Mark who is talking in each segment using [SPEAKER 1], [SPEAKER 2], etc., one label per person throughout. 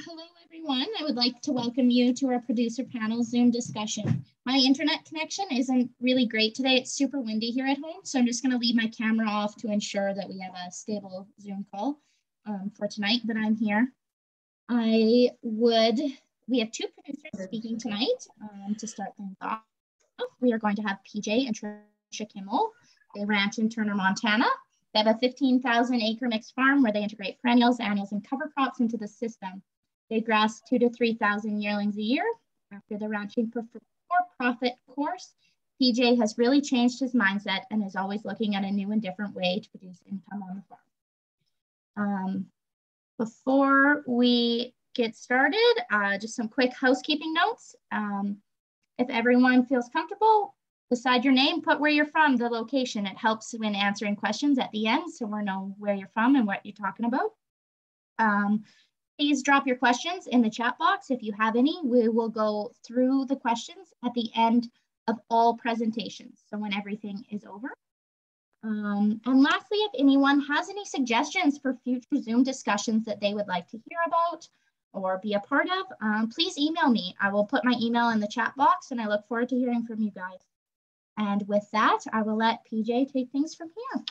[SPEAKER 1] Hello, everyone. I would like to welcome you to our producer panel Zoom discussion. My internet connection isn't really great today. It's super windy here at home, so I'm just going to leave my camera off to ensure that we have a stable Zoom call for tonight, but I'm here. We have two producers speaking tonight to start things off. We are going to have PJ and Tricia Kimmel. They ranch in Turner, Montana. They have a 15,000 acre mixed farm where they integrate perennials, annuals, and cover crops into the system. They grass 2,000 to 3,000 yearlings a year. After the ranching for profit course, PJ has really changed his mindset and is always looking at a new and different way to produce income on the farm. Before we get started, just some quick housekeeping notes. If everyone feels comfortable, beside your name, put where you're from, the location. It helps when answering questions at the end, so we know where you're from and what you're talking about. Please drop your questions in the chat box if you have any. We will go through the questions at the end of all presentations, so when everything is over. And lastly, if anyone has any suggestions for future Zoom discussions that they would like to hear about or be a part of, please email me. I will put my email in the chat box, and I look forward to hearing from you guys. And with that, I will let PJ take things from here.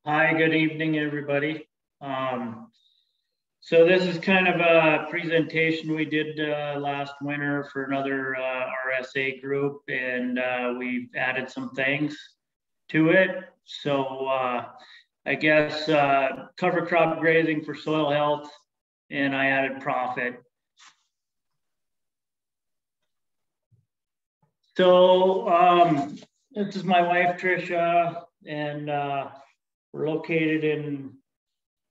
[SPEAKER 2] Hi, good evening, everybody. So this is kind of a presentation we did last winter for another RSA group, and we've added some things to it. So I guess cover crop grazing for soil health, and I added profit. So this is my wife, Tricia, and we're located in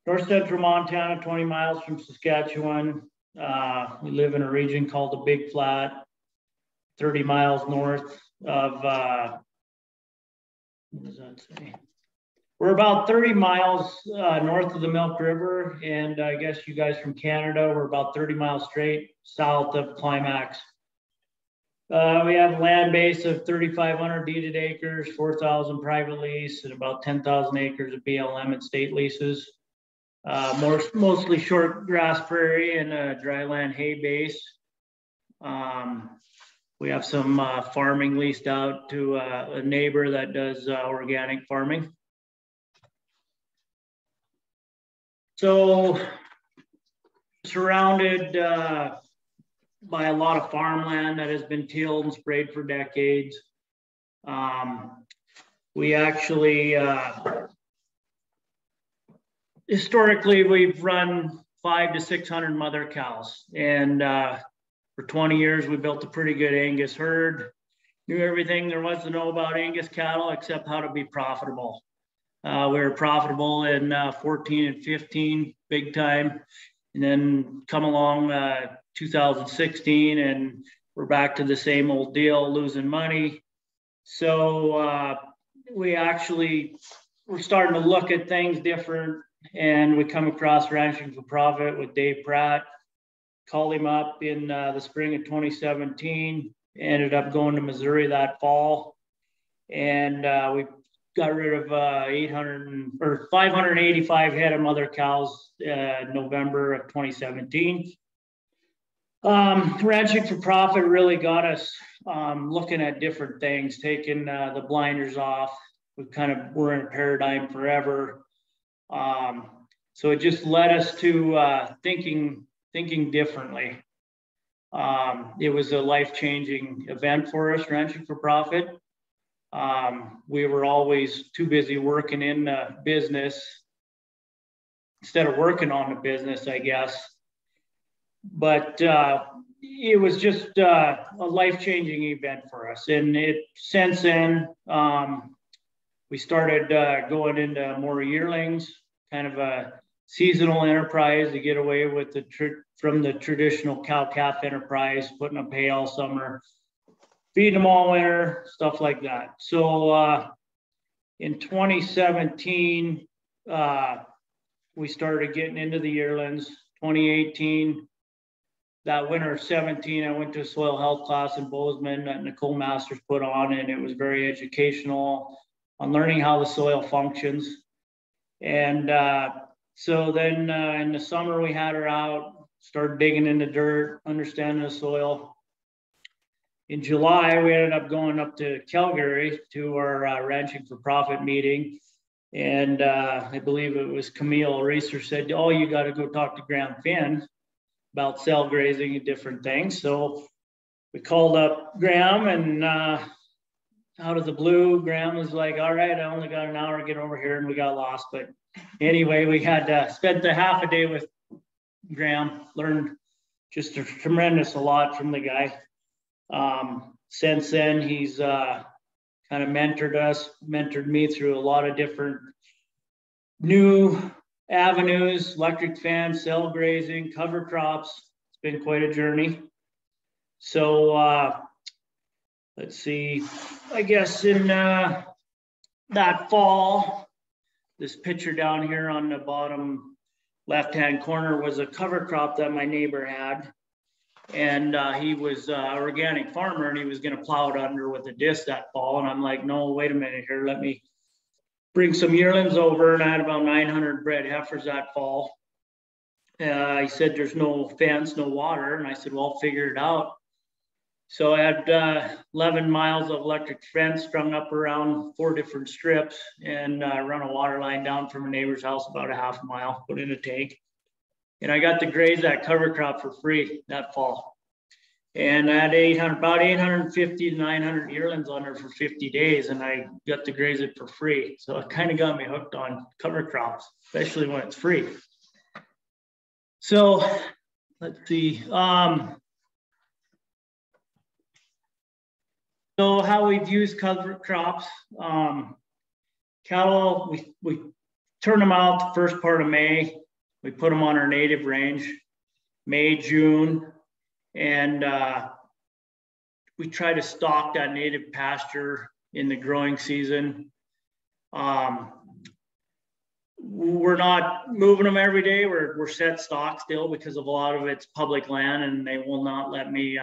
[SPEAKER 2] north central Montana, 20 miles from Saskatchewan. We live in a region called the Big Flat, 30 miles north of, what does that say? We're about 30 miles north of the Milk River, and I guess you guys from Canada, we're about 30 miles straight south of Climax. We have a land base of 3,500 deeded acres, 4,000 private lease, and about 10,000 acres of BLM and state leases. Mostly short grass prairie and a dry land hay base. We have some farming leased out to a neighbor that does organic farming. So surrounded by a lot of farmland that has been tilled and sprayed for decades. We actually, historically, we've run 500 to 600 mother cows. And for 20 years, we built a pretty good Angus herd. Knew everything there was to know about Angus cattle except how to be profitable. We were profitable in 14 and 15, big time. And then come along 2016 and we're back to the same old deal, losing money. So we're starting to look at things different, and we come across Ranching for Profit with Dave Pratt. Called him up in the spring of 2017, ended up going to Missouri that fall, and we got rid of 585 head of mother cows November of 2017. Ranching for Profit really got us looking at different things, taking the blinders off. We're in a paradigm forever. So it just led us to thinking differently. It was a life-changing event for us, Ranching for Profit. We were always too busy working in the business instead of working on the business, I guess. But it was just a life-changing event for us. And since then, we started going into more yearlings, kind of a seasonal enterprise to get away with from the traditional cow-calf enterprise, putting up hay all summer, feeding them all winter, stuff like that. So in 2017, we started getting into the yearlings. 2018, that winter of 17, I went to a soil health class in Bozeman that Nicole Masters put on, and it was very educational on learning how the soil functions. And So then in the summer, we had her out, started digging in the dirt, understanding the soil. In July, we ended up going up to Calgary to our Ranching for Profit meeting. And I believe it was Camille Reeser said, oh, you got to go talk to Graham Finn about cell grazing and different things. So we called up Graham, and out of the blue, Graham was like, all right, I only got an hour to get over here, and we got lost. But anyway, we had spent a half a day with Graham, learned just a tremendous a lot from the guy. Since then, he's kind of mentored me through a lot of different new avenues, electric fans, cell grazing, cover crops. It's been quite a journey. So let's see, I guess in that fall, this picture down here on the bottom left-hand corner was a cover crop that my neighbor had. And he was an organic farmer, and he was going to plow it under with a disc that fall. And I'm like, no, wait a minute here. Let me bring some yearlings over. And I had about 900 bred heifers that fall. He said, there's no fence, no water. And I said, well, I'll figure it out. So I had 11 miles of electric fence strung up around 4 different strips, and run a water line down from a neighbor's house about a half a mile, put in a tank. And I got to graze that cover crop for free that fall. And I had about 850 to 900 yearlings on there for 50 days, and I got to graze it for free. So it kind of got me hooked on cover crops, especially when it's free. So let's see. So how we've used cover crops. Cattle, we turn them out the first part of May. We put them on our native range, May, June, and we try to stock that native pasture in the growing season. We're not moving them every day. We're set stock still because of a lot of it's public land, and they will not let me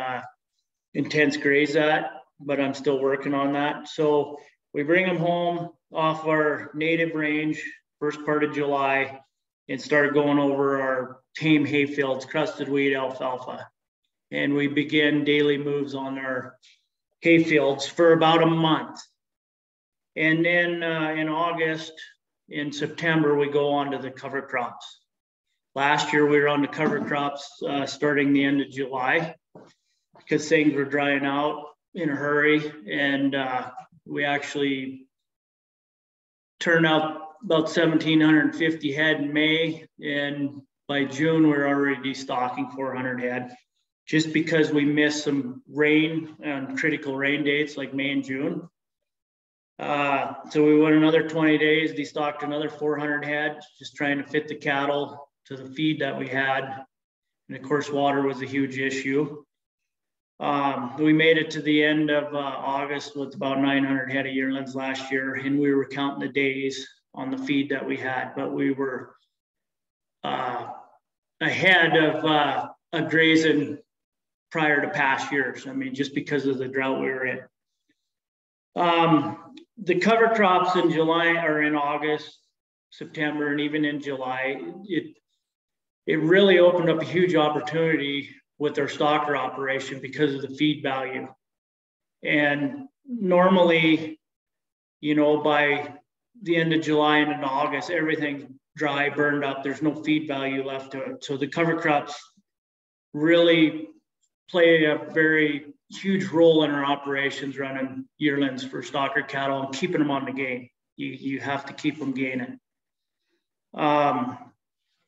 [SPEAKER 2] intense graze that, but I'm still working on that. So we bring them home off our native range, first part of July, and started going over our tame hay fields, crusted wheat, alfalfa. And we begin daily moves on our hay fields for about a month. And then in August, in September, we go on to the cover crops. Last year, we were on the cover crops starting the end of July because things were drying out in a hurry. And we actually turned out about 1,750 head in May, and by June we were already stocking 400 head, just because we missed some rain and critical rain dates like May and June. So we went another 20 days, destocked another 400 head, just trying to fit the cattle to the feed that we had. And of course, water was a huge issue. We made it to the end of August with about 900 head of yearlings last year, and we were counting the days on the feed that we had, but we were ahead of a grazing prior to past years. I mean, just because of the drought we were in. The cover crops in July or in August, September, and even in July, it really opened up a huge opportunity with our stocker operation because of the feed value. And normally, you know, by the end of July and into August, everything's dry, burned up. There's no feed value left to it. So the cover crops really play a very huge role in our operations, running yearlings for stocker cattle and keeping them on the gain. You have to keep them gaining.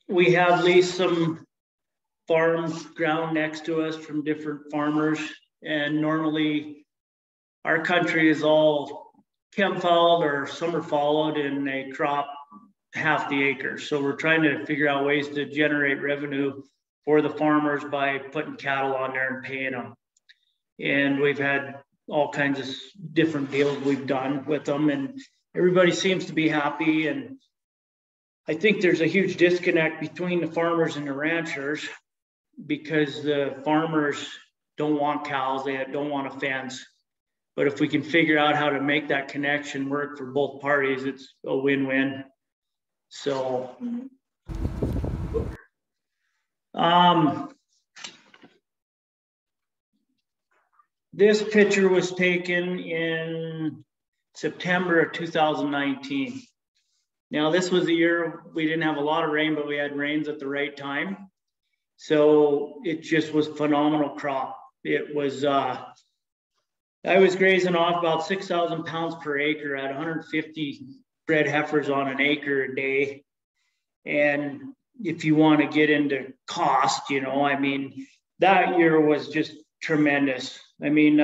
[SPEAKER 2] We have leased some farm ground next to us from different farmers, and normally our country is all chem-followed or summer followed, and they crop half the acres. So we're trying to figure out ways to generate revenue for the farmers by putting cattle on there and paying them. And we've had all kinds of different deals we've done with them, and everybody seems to be happy. And I think there's a huge disconnect between the farmers and the ranchers, because the farmers don't want cows, they don't want a fence. But if we can figure out how to make that connection work for both parties, it's a win-win. So This picture was taken in September of 2019. Now, this was the year we didn't have a lot of rain, but we had rains at the right time. So it just was phenomenal crop. It was, I was grazing off about 6,000 pounds per acre at 150 bred heifers on an acre a day. And if you want to get into cost, you know, I mean, that year was just tremendous. I mean,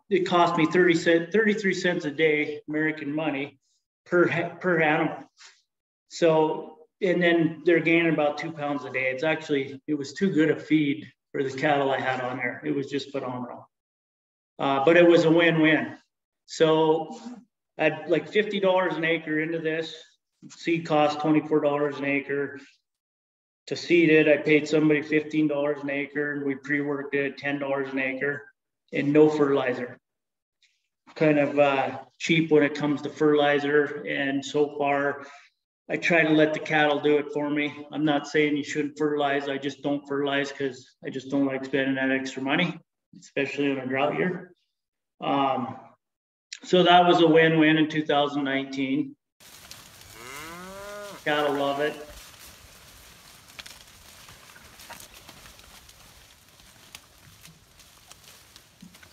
[SPEAKER 2] it cost me 33 cents a day, American money, per animal. So, and then they're gaining about 2 pounds a day. It was too good a feed for the cattle I had on there. It was just phenomenal. But it was a win-win. So I had like $50 an acre into this. Seed cost $24 an acre. To seed it, I paid somebody $15 an acre, and we pre-worked it at $10 an acre, and no fertilizer. Kind of cheap when it comes to fertilizer, and so far, I try to let the cattle do it for me. I'm not saying you shouldn't fertilize. I just don't fertilize because I just don't like spending that extra money, especially in a drought year. So that was a win-win in 2019. Cattle love it.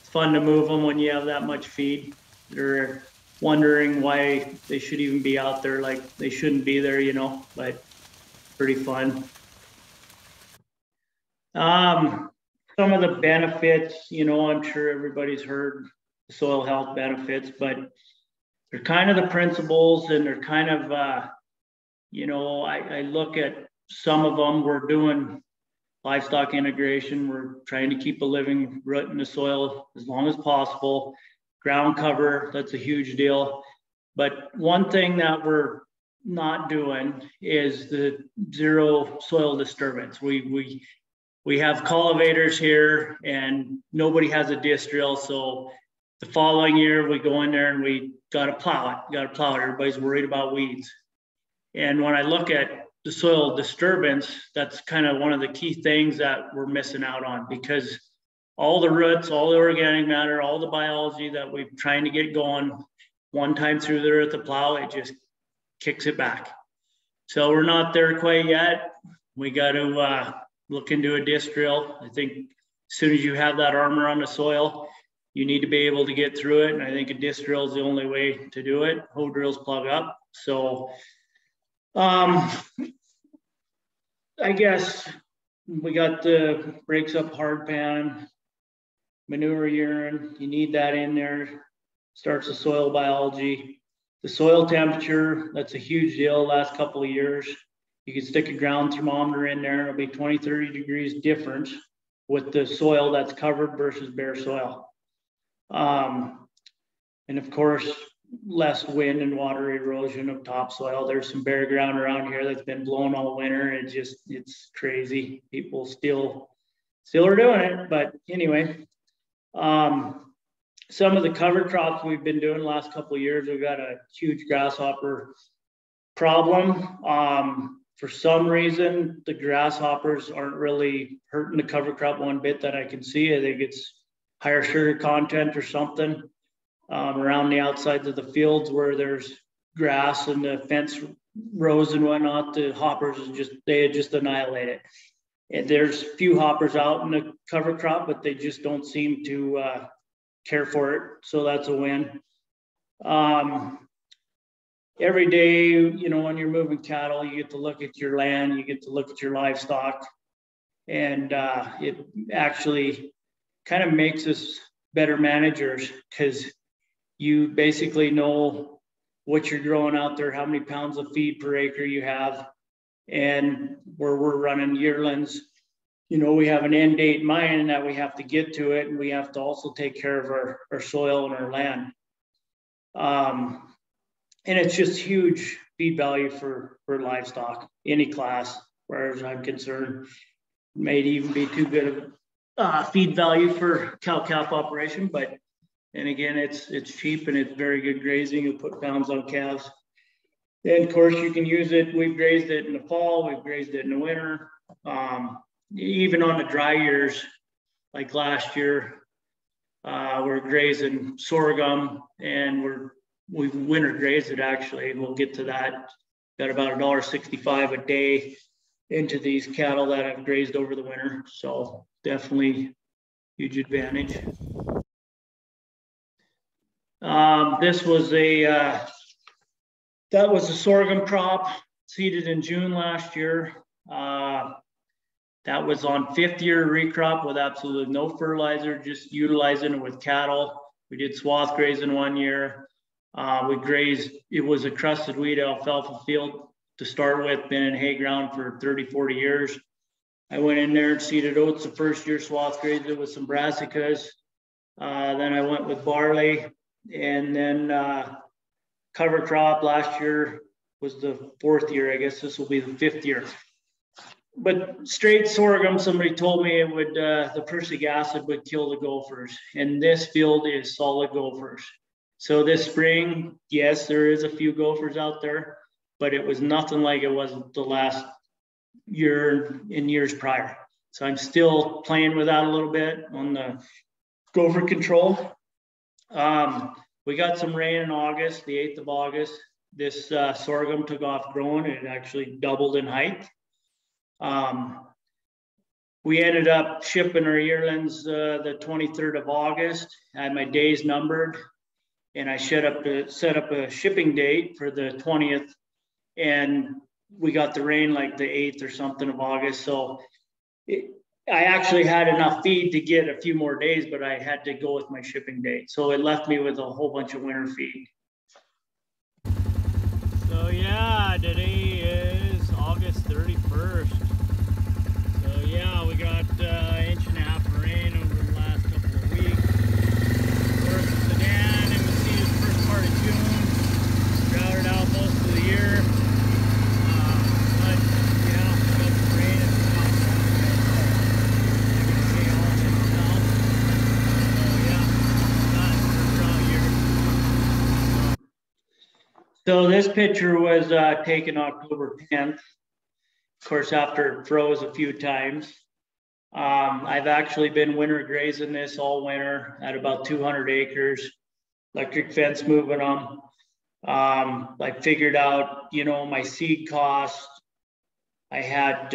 [SPEAKER 2] It's fun to move them when you have that much feed. They're wondering why they should even be out there, like they shouldn't be there, you know, but pretty fun. Some of the benefits, you know, I'm sure everybody's heard the soil health benefits, but they're kind of the principles, and they're kind of, you know, I look at some of them. We're doing livestock integration. We're trying to keep a living root in the soil as long as possible. Ground cover, that's a huge deal. But one thing that we're not doing is the zero soil disturbance. We have cultivators here, and nobody has a disc drill. So the following year we go in there and we got to plow it. Everybody's worried about weeds. And when I look at the soil disturbance, that's kind of one of the key things that we're missing out on, because all the roots, all the organic matter, all the biology that we're trying to get going, one time through there at the plow, it just kicks it back. So we're not there quite yet. We got to look into a disc drill. I think as soon as you have that armor on the soil, you need to be able to get through it. And I think a disc drill is the only way to do it. Hoe drills plug up. So I guess we got the breaks up hard pan, manure urine, you need that in there, starts the soil biology. The soil temperature, that's a huge deal the last couple of years. You can stick a ground thermometer in there, it'll be 20, 30 degrees difference with the soil that's covered versus bare soil. And of course, less wind and water erosion of topsoil. There's some bare ground around here that's been blown all winter. It's crazy. People still are doing it, but anyway. Some of the cover crops we've been doing the last couple of years, we've got a huge grasshopper problem. For some reason, the grasshoppers aren't really hurting the cover crop one bit that I can see. I think it's higher sugar content or something. Around the outsides of the fields where there's grass and the fence rows and whatnot, the hoppers they just annihilate it. And there's few hoppers out in the cover crop, but they just don't seem to care for it. So that's a win. Every day, you know, when you're moving cattle, you get to look at your land, you get to look at your livestock, and it actually kind of makes us better managers, because you basically know what you're growing out there, how many pounds of feed per acre you have. And where we're running yearlings, you know, we have an end date in mind that we have to get to it, and we have to also take care of our soil and our land. And it's just huge feed value for livestock, any class, whereas I'm concerned. It may even be too good of feed value for cow-calf operation, but and again, it's cheap and it's very good grazing. You put pounds on calves. And of course, you can use it. We've grazed it in the fall. We've grazed it in the winter. even on the dry years, like last year, we're grazing sorghum, and we've winter grazed it actually. We'll get to that. Got about $1.65 a day into these cattle that have grazed over the winter. So definitely huge advantage. This was that was a sorghum crop seeded in June last year. That was on 5th year recrop with absolutely no fertilizer, just utilizing it with cattle. We did swath grazing 1 year. We grazed, it was a crusted wheat alfalfa field to start with, been in hay ground for 30, 40 years. I went in there and seeded oats the first year, swath grazed it with some brassicas. Then I went with barley, and then cover crop last year was the 4th year. I guess this will be the 5th year. But straight sorghum, somebody told me it would, the prussic acid would kill the gophers. And this field is solid gophers. So this spring, yes, there is a few gophers out there, but it was nothing like it was the last year and years prior. So I'm still playing with that a little bit on the gopher control. We got some rain in August, the 8th of August. This sorghum took off growing. It actually doubled in height. We ended up shipping our yearlings the 23rd of August. I had my days numbered, and I set up a shipping date for the 20th, and we got the rain like the 8th or something of August. So I actually had enough feed to get a few more days, but I had to go with my shipping date. So it left me with a whole bunch of winter feed.
[SPEAKER 3] So yeah, today is August 31st. So yeah, we got an inch and a half of rain over the last couple of weeks. Sorghum sedan, and we see the first part of June. Droughted out most of the year. But yeah, we got some rain and some hot water.
[SPEAKER 2] So this picture was taken October 10th. Of course, after it froze a few times. I've actually been winter grazing this all winter at about 200 acres, electric fence moving them. I figured out, you know, my seed cost. I had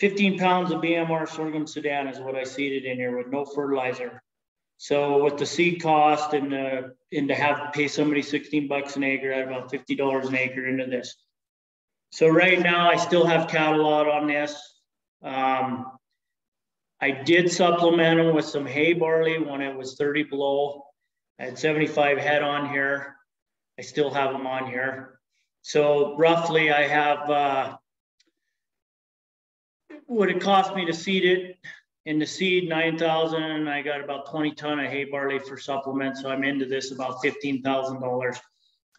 [SPEAKER 2] 15 pounds of BMR sorghum sedan is what I seeded in here with no fertilizer. So with the seed cost and to have to pay somebody $16 an acre, at about $50 an acre into this. So right now I still have cattle out on this. I did supplement them with some hay barley when it was 30 below. I had 75 head on here. I still have them on here. So roughly I have, what it cost me to seed it. In the seed, 9,000, and I got about 20 ton of hay barley for supplement. So I'm into this about $15,000.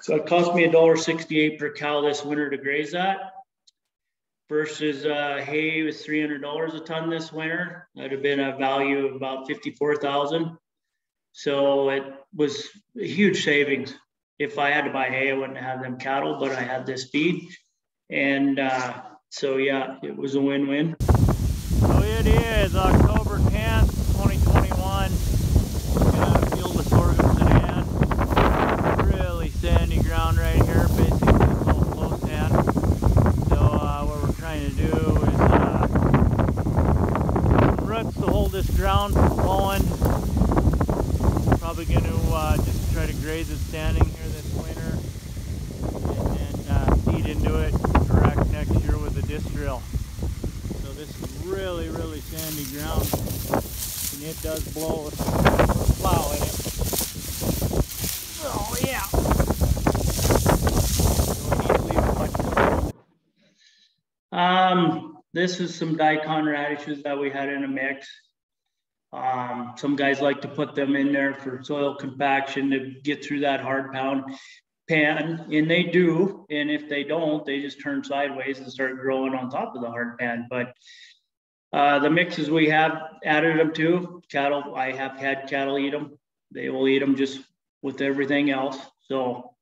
[SPEAKER 2] So it cost me $1.68 per cow this winter to graze that. Versus hay was $300 a ton this winter. That'd have been a value of about 54,000. So it was a huge savings. If I had to buy hay, I wouldn't have them cattle, but I had this feed. And so yeah, it was a win-win.
[SPEAKER 3] So it is October 10th, 2021. Got a field of sorghum sedan. Really sandy ground right here, basically it's all flow sand. So what we're trying to do is some roots to hold this ground from flowing. Probably going to just try to graze it standing here this winter, and then seed into it direct next year with a disc drill. So this is really, really sandy ground, and it does blow with a plow in it. Oh yeah.
[SPEAKER 2] This is some Daikon radishes that we had in a mix. Some guys like to put them in there for soil compaction to get through that hard pound pan, and they do. And if they don't, they just turn sideways and start growing on top of the hard pan. But the mixes we have added them to cattle. I have had cattle eat them. They will eat them just with everything else. So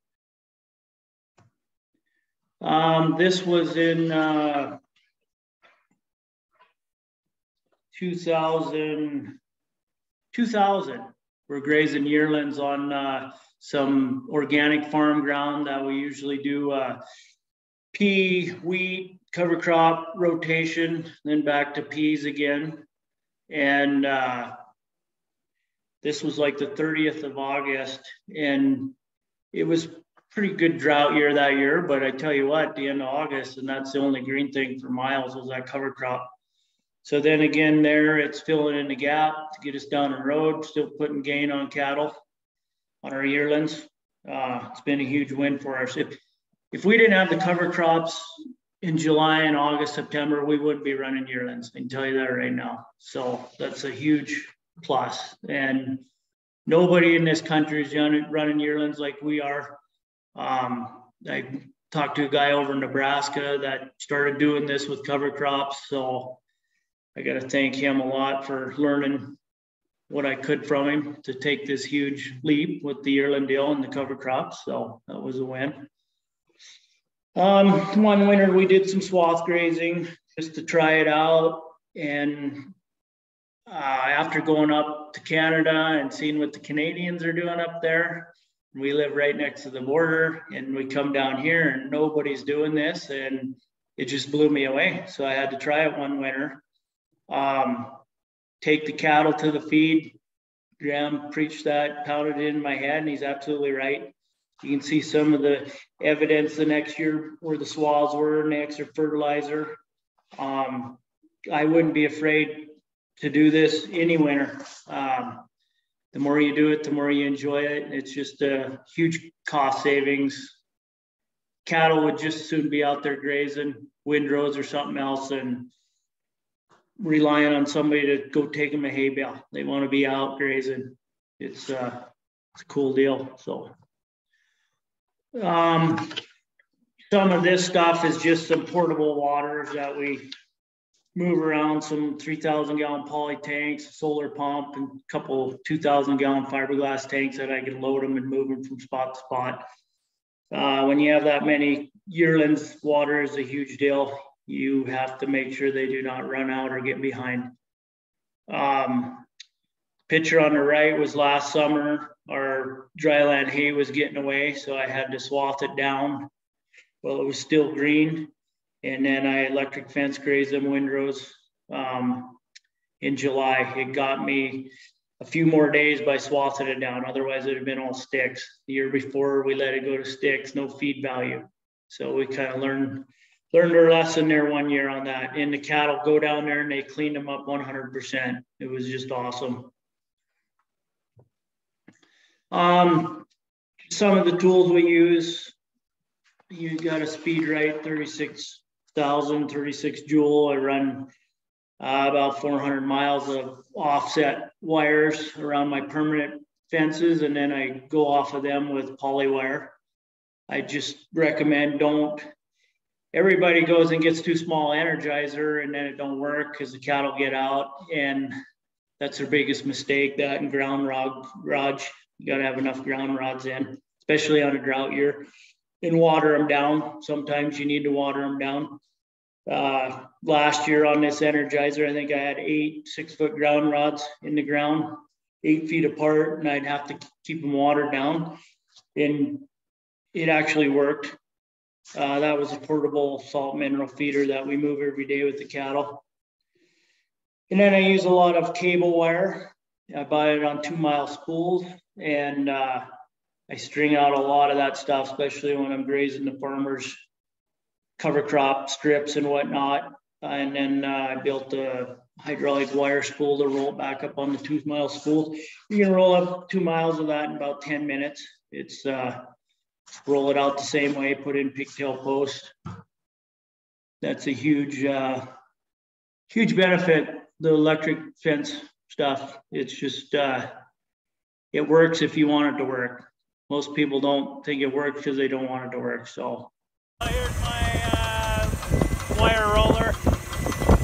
[SPEAKER 2] this was in 2000, we're grazing yearlings on some organic farm ground that we usually do pea, wheat, cover crop rotation, then back to peas again. And this was like the 30th of August, and it was pretty good drought year that year. But I tell you what, the end of August, and that's the only green thing for miles, was that cover crop. So then again there, it's filling in the gap to get us down the road, still putting gain on cattle, on our yearlings. It's been a huge win for us. If we didn't have the cover crops in July and August, September, we wouldn't be running yearlings. I can tell you that right now. So that's a huge plus. And nobody in this country is running yearlings like we are. I talked to a guy over in Nebraska that started doing this with cover crops. So I got to thank him a lot for learning what I could from him to take this huge leap with the yearling deal and the cover crops. So that was a win. One winter we did some swath grazing just to try it out. And after going up to Canada and seeing what the Canadians are doing up there, we live right next to the border, and we come down here and nobody's doing this, and it just blew me away. So I had to try it one winter. Take the cattle to the feed. Graham preached that, pounded it in my head, and he's absolutely right. You can see some of the evidence the next year where the swaths were and the extra fertilizer. I wouldn't be afraid to do this any winter. The more you do it, the more you enjoy it. It's just a huge cost savings. Cattle would just soon be out there grazing, windrows or something else, and relying on somebody to go take them a hay bale. They want to be out grazing. It's a cool deal. So some of this stuff is just some portable waters that we move around, some 3,000 gallon poly tanks, a solar pump, and a couple 2,000 gallon fiberglass tanks that I can load them and move them from spot to spot. When you have that many yearlings, water is a huge deal. You have to make sure they do not run out or get behind. Picture on the right was last summer. Our dryland hay was getting away, so I had to swath it down while it was still green. And then I electric fence grazed them windrows in July. It got me a few more days by swathing it down. Otherwise, it would have been all sticks. The year before, we let it go to sticks, no feed value. So we kind of learned our lesson there one year on that. And the cattle go down there and they cleaned them up 100%. It was just awesome. Some of the tools we use, you got a speed right, 36 joule. I run about 400 miles of offset wires around my permanent fences, and then I go off of them with poly wire. I just recommend everybody goes and gets too small energizer and then it don't work because the cattle get out, and that's their biggest mistake. That and ground rods. You got to have enough ground rods in, especially on a drought year, and water them down. Sometimes you need to water them down. Last year on this energizer, I think I had 8 6-foot ground rods in the ground, 8 feet apart, and I'd have to keep them watered down. And it actually worked. That was a portable salt mineral feeder that we move every day with the cattle. And then I use a lot of cable wire. I buy it on 2-mile spools, and I string out a lot of that stuff, especially when I'm grazing the farmers' cover crop strips and whatnot. And then I built a hydraulic wire spool to roll it back up on the 2-mile spool. You can roll up 2 miles of that in about 10 minutes. It's roll it out the same way, put in pigtail post. That's a huge benefit, the electric fence stuff. It's just, it works if you want it to work. Most people don't think it works because they don't want it to work, so.
[SPEAKER 3] Here's my wire roller.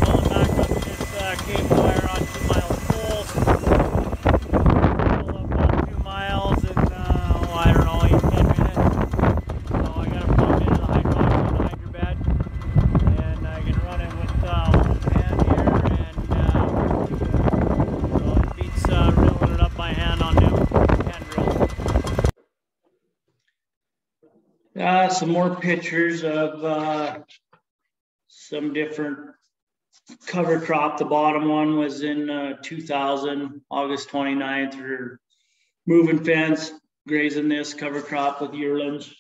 [SPEAKER 3] Rolling back up this cable wire on 2-mile spool. Roll up about 2 miles in, I don't know, 8 10 minutes. So I got to plug into the hydraulics on the hydro bed. And I can run it with one hand here and
[SPEAKER 2] got some more pictures of some different cover crop. The bottom one was in 2000, August 29th. We're moving fence, grazing this cover crop with yearlings.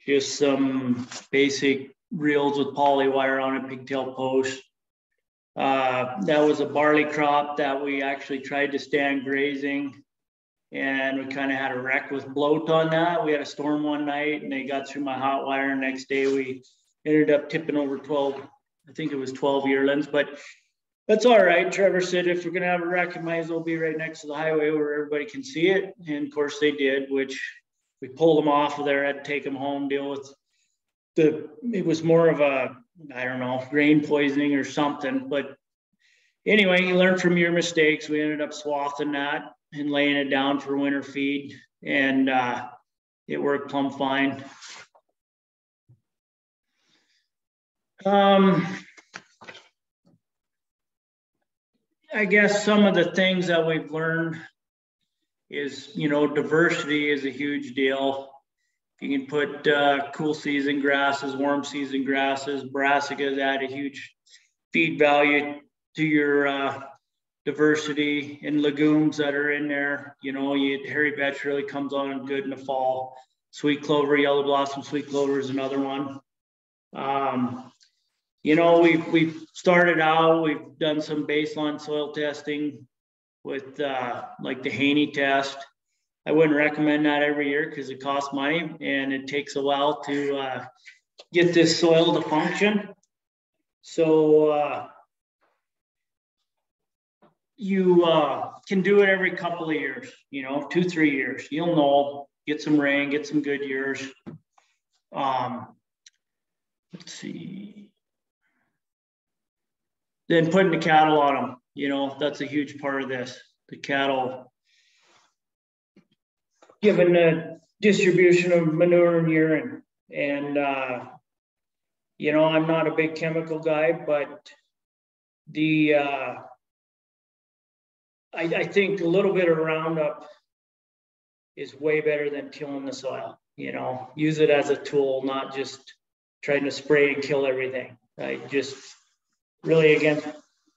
[SPEAKER 2] Just some basic reels with poly wire on a pigtail post. That was a barley crop that we actually tried to stand grazing, and we kind of had a wreck with bloat on that. We had a storm one night and they got through my hot wire. Next day we ended up tipping over 12, I think it was 12 yearlings, but that's all right. Trevor said, if we're going to have a wreck, it might as well be right next to the highway where everybody can see it. And of course they did, which we pulled them off of there, had to take them home, deal with it was more of a, I don't know, grain poisoning or something. But anyway, you learn from your mistakes. We ended up swathing that and laying it down for winter feed, and it worked plumb fine. I guess some of the things that we've learned is, you know, diversity is a huge deal. You can put cool season grasses, warm season grasses, brassicas add a huge feed value to your diversity, and legumes that are in there. You know, hairy vetch really comes on good in the fall. Sweet clover, yellow blossom sweet clover is another one. You know, we've started out, we've done some baseline soil testing with like the Haney test. I wouldn't recommend that every year because it costs money and it takes a while to get this soil to function. So you can do it every couple of years, you know, 2-3 years. You'll know, get some rain, get some good years. Let's see. Then putting the cattle on them, you know, that's a huge part of this. The cattle, given the distribution of manure and urine. And, you know, I'm not a big chemical guy, but I think a little bit of Roundup is way better than killing the soil. You know, use it as a tool, not just trying to spray and kill everything. Right? Just really against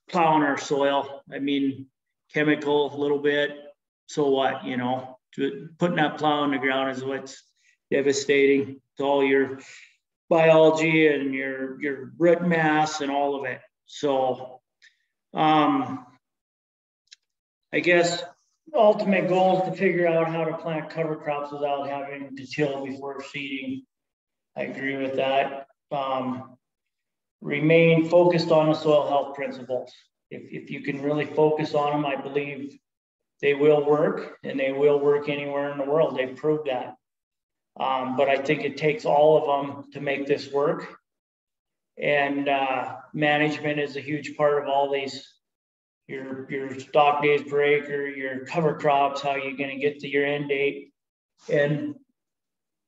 [SPEAKER 2] plowing our soil. I mean, chemical a little bit, so what, you know? Putting that plow in the ground is what's devastating to all your biology and your root mass and all of it. So I guess ultimate goal is to figure out how to plant cover crops without having to till before seeding. I agree with that. Remain focused on the soil health principles. If you can really focus on them, I believe they will work, and they will work anywhere in the world. They've proved that. But I think it takes all of them to make this work. And management is a huge part of all these. Your stock days per acre, your cover crops, how you're going to get to your end date. And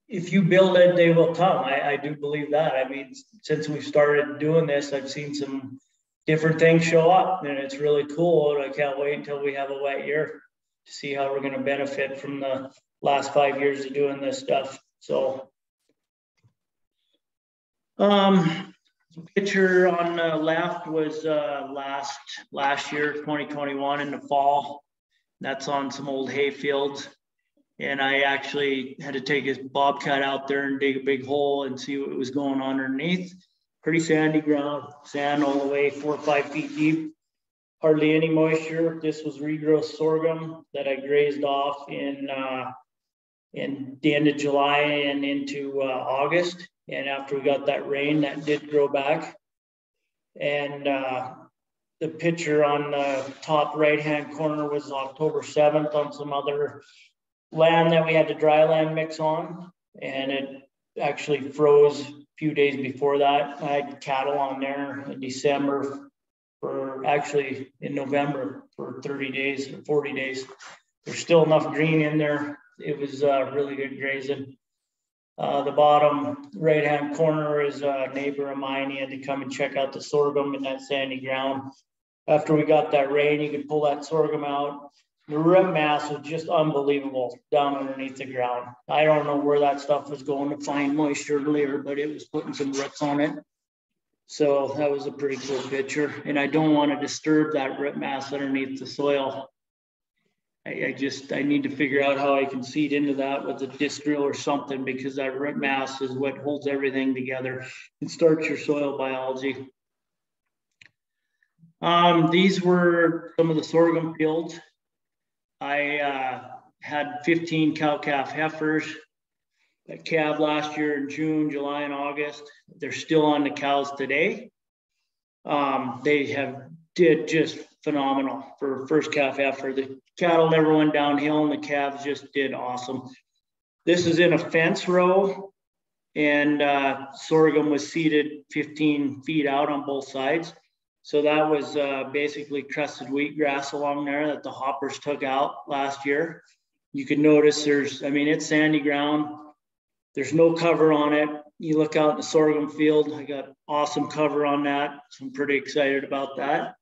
[SPEAKER 2] if you build it, they will come. I do believe that. I mean, since we started doing this, I've seen some different things show up, and it's really cool. And I can't wait until we have a wet year to see how we're going to benefit from the last 5 years of doing this stuff. So, the picture on the left was last year, 2021 in the fall. That's on some old hay fields. And I actually had to take his bobcat out there and dig a big hole and see what was going on underneath. Pretty sandy ground, sand all the way 4 or 5 feet deep. Hardly any moisture. This was regrowth sorghum that I grazed off in the end of July and into August. And after we got that rain, that did grow back. And the picture on the top right-hand corner was October 7th on some other land that we had the dry land mix on. And it actually froze a few days before that. I had cattle on there in December, for actually in November for 30 days or 40 days. There's still enough green in there. It was really good grazing. The bottom right-hand corner is a neighbor of mine. He had to come and check out the sorghum in that sandy ground. After we got that rain, you could pull that sorghum out, The root mass was just unbelievable down underneath the ground. I don't know where that stuff was going to find moisture earlier, but it was putting some roots on it. So that was a pretty cool picture. And I don't want to disturb that root mass underneath the soil. I need to figure out how I can seed into that with a disc drill or something, because that root mass is what holds everything together and starts your soil biology. These were some of the sorghum fields. I had 15 cow-calf heifers that calved last year in June, July, and August. They're still on the cows today. They did just phenomenal for first calf heifer. The cattle never went downhill, and the calves just did awesome. This is in a fence row, and sorghum was seeded 15 feet out on both sides. So that was basically crested wheatgrass along there that the hoppers took out last year. You can notice it's sandy ground. There's no cover on it. You look out in the sorghum field, I got awesome cover on that. So I'm pretty excited about that.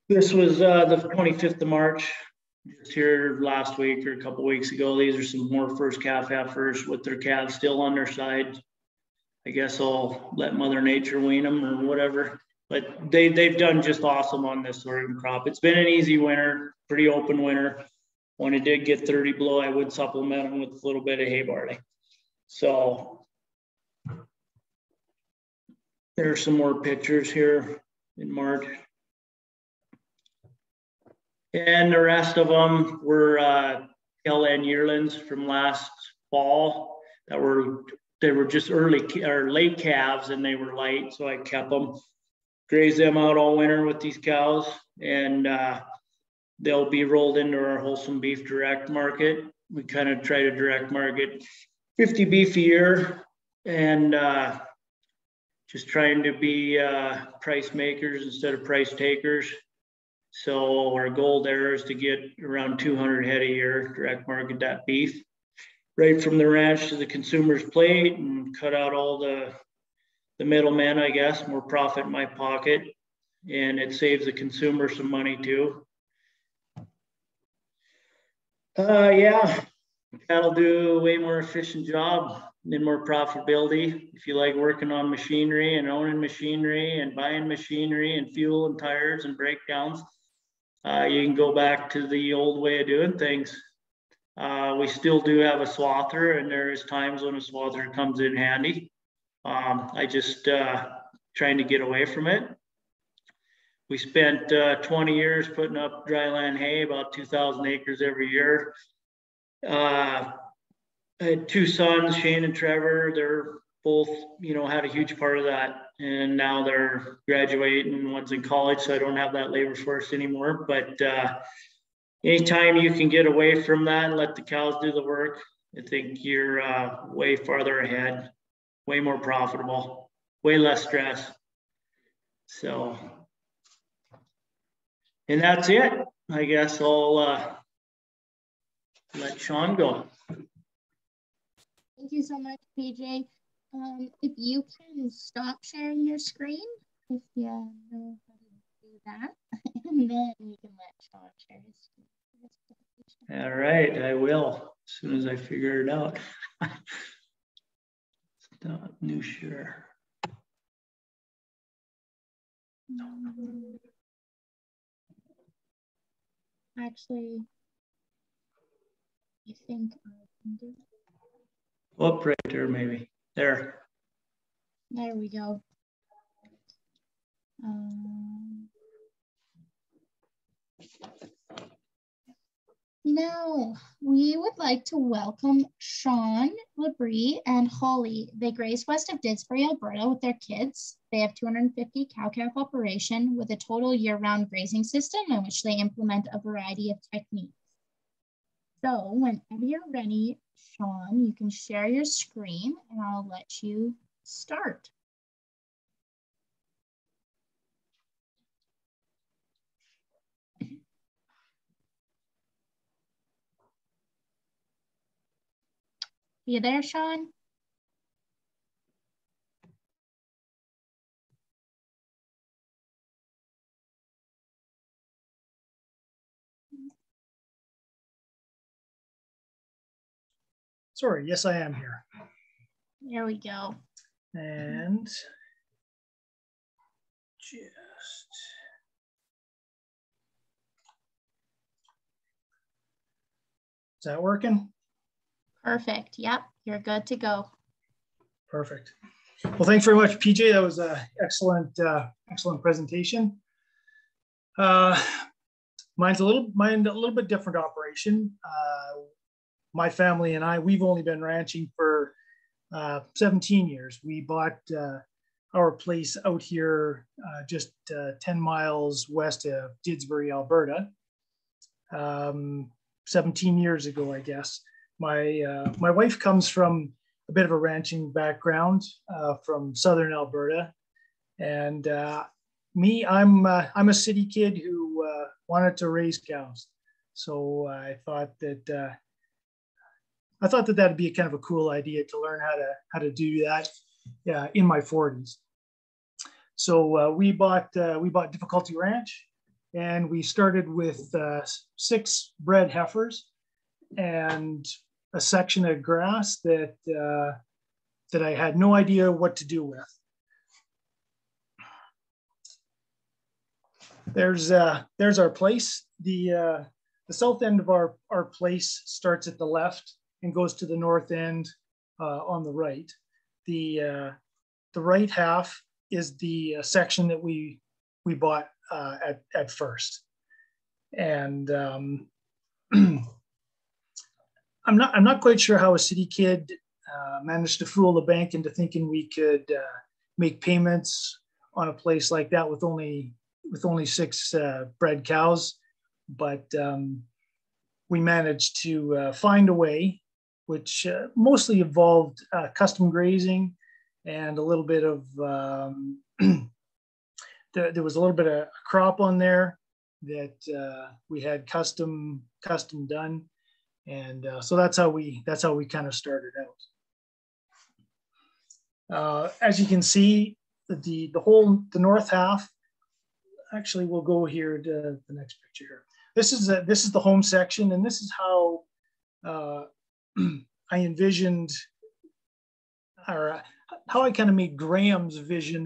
[SPEAKER 2] This was the 25th of March, just here last week or a couple weeks ago. These are some more first calf heifers with their calves still on their side. I guess I'll let Mother Nature wean them or whatever. But they've done just awesome on this sorghum crop. It's been an easy winter, pretty open winter. When it did get 30 below, I would supplement them with a little bit of hay barley. So there's some more pictures here in March. And the rest of them were LN yearlings from last fall they were just early or late calves, and they were light, so I kept them, grazed them out all winter with these cows, and they'll be rolled into our Wholesome Beef direct market. We kind of try to direct market 50 beef a year, and just trying to be price makers instead of price takers. So our goal there is to get around 200 head a year, direct market that beef, right from the ranch to the consumer's plate, and cut out all the middlemen, I guess, more profit in my pocket. And it saves the consumer some money too. Yeah, cattle do a way more efficient job and more profitability. If you like working on machinery and owning machinery and buying machinery and fuel and tires and breakdowns, you can go back to the old way of doing things. We still do have a swather, and there is times when a swather comes in handy. I just trying to get away from it. We spent 20 years putting up dryland hay, about 2,000 acres every year. I had two sons, Shane and Trevor. They're both, had a huge part of that. And now they're graduating, one's in college, so I don't have that labor force anymore. But anytime you can get away from that and let the cows do the work, I think you're way farther ahead, way more profitable, way less stress. So, and that's it. I guess I'll let Sean go.
[SPEAKER 1] Thank you so much, PJ. If you can stop sharing your screen, if you know how to do that, and then we can let Sean share his screen.
[SPEAKER 2] All right, I will, as soon as I figure it out. Stop new share.
[SPEAKER 1] Actually, I think I can do it.
[SPEAKER 2] Up right there, maybe. There.
[SPEAKER 1] There we go. Now, we would like to welcome Sean, Labrie, and Holly. They graze west of Didsbury, Alberta with their kids. They have 250 cow-calf operation with a total year-round grazing system in which they implement a variety of techniques. So whenever you're ready, Sean, you can share your screen and I'll let you start. You there, Sean?
[SPEAKER 4] Sorry, yes, I am here.
[SPEAKER 1] There we go.
[SPEAKER 4] And just, is that working?
[SPEAKER 1] Perfect. Yep, you're good to go.
[SPEAKER 4] Perfect. Well, thanks very much, PJ. That was an excellent, excellent presentation. Mine's a little bit different operation. My family and I, we've only been ranching for 17 years. We bought our place out here just 10 miles west of Didsbury, Alberta, 17 years ago, I guess. My wife comes from a bit of a ranching background from southern Alberta, and me, I'm a city kid who wanted to raise cows. So I thought that that'd be a kind of a cool idea to learn how to do that in my 40s. So we bought Difficulty Ranch, and we started with 6 bred heifers and a section of grass that I had no idea what to do with. There's our place. The south end of our place starts at the left and goes to the north end on the right. The right half is the section that we bought at first, and I'm not quite sure how a city kid managed to fool the bank into thinking we could make payments on a place like that with only 6 bred cows, but we managed to find a way, which mostly involved custom grazing and a little bit of there was a little bit of crop on there that we had custom done, and so that's how we kind of started out. As you can see, the north half. Actually, we'll go here to the next picture here. This is the home section, and this is how I envisioned, or how I kind of made Graham's vision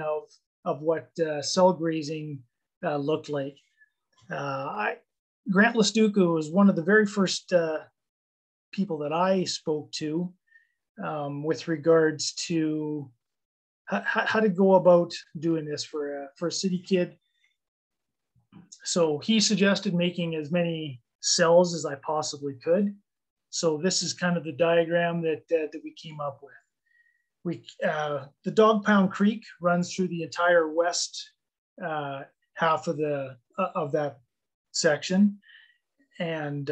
[SPEAKER 4] of what cell grazing looked like. Grant Lestuca was one of the very first people that I spoke to with regards to how to go about doing this for a city kid. So he suggested making as many cells as I possibly could. So this is kind of the diagram that we came up with. The Dog Pound Creek runs through the entire west half of that section, and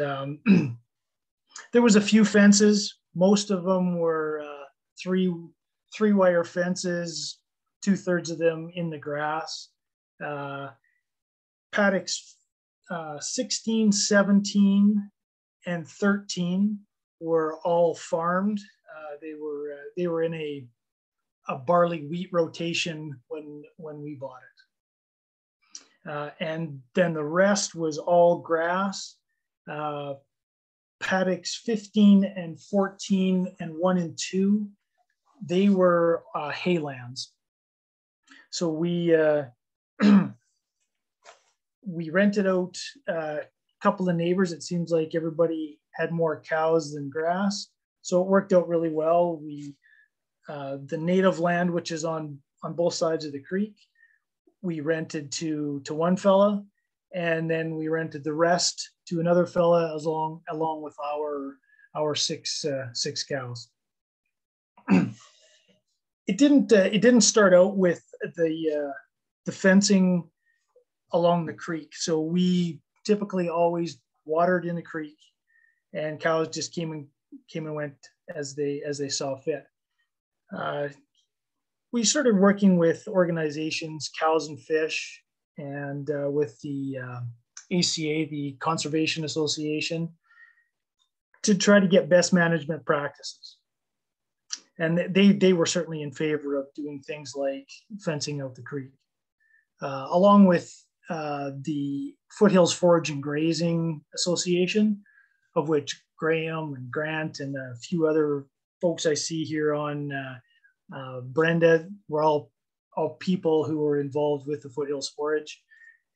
[SPEAKER 4] there was a few fences. Most of them were three-wire fences, 2/3 of them in the grass. Paddocks 16, 17, and 13 were all farmed. They were in a barley wheat rotation when we bought it, and then the rest was all grass. Paddocks 15 and 14 and 1 and 2, they were haylands. So we we rented out a couple of neighbors. It seems like everybody had more cows than grass, so it worked out really well. The native land, which is on both sides of the creek, we rented to one fella, and then we rented the rest to another fella along with our six cows. It didn't start out with the fencing along the creek. So we typically always watered in the creek, and cows just came and went as they saw fit. We started working with organizations, Cows and Fish, and with the ACA, the Conservation Association, to try to get best management practices. And they were certainly in favor of doing things like fencing out the creek, along with the Foothills Forage and Grazing Association. of which Graham and Grant and a few other folks I see here on Brenda were all people who were involved with the Foothills Forage.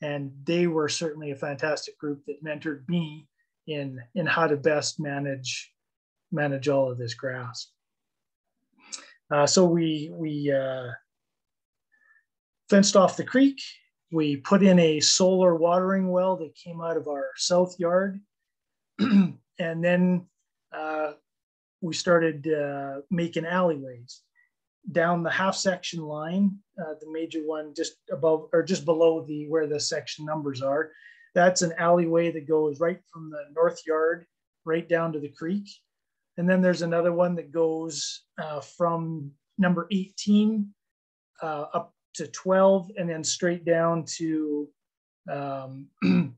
[SPEAKER 4] And they were certainly a fantastic group that mentored me in how to best manage all of this grass. So we fenced off the creek. We put in a solar watering well that came out of our south yard. And then we started making alleyways down the half section line, the major one just above or just below where the section numbers are. That's an alleyway that goes right from the north yard right down to the creek. And then there's another one that goes from number 18 up to 12 and then straight down to the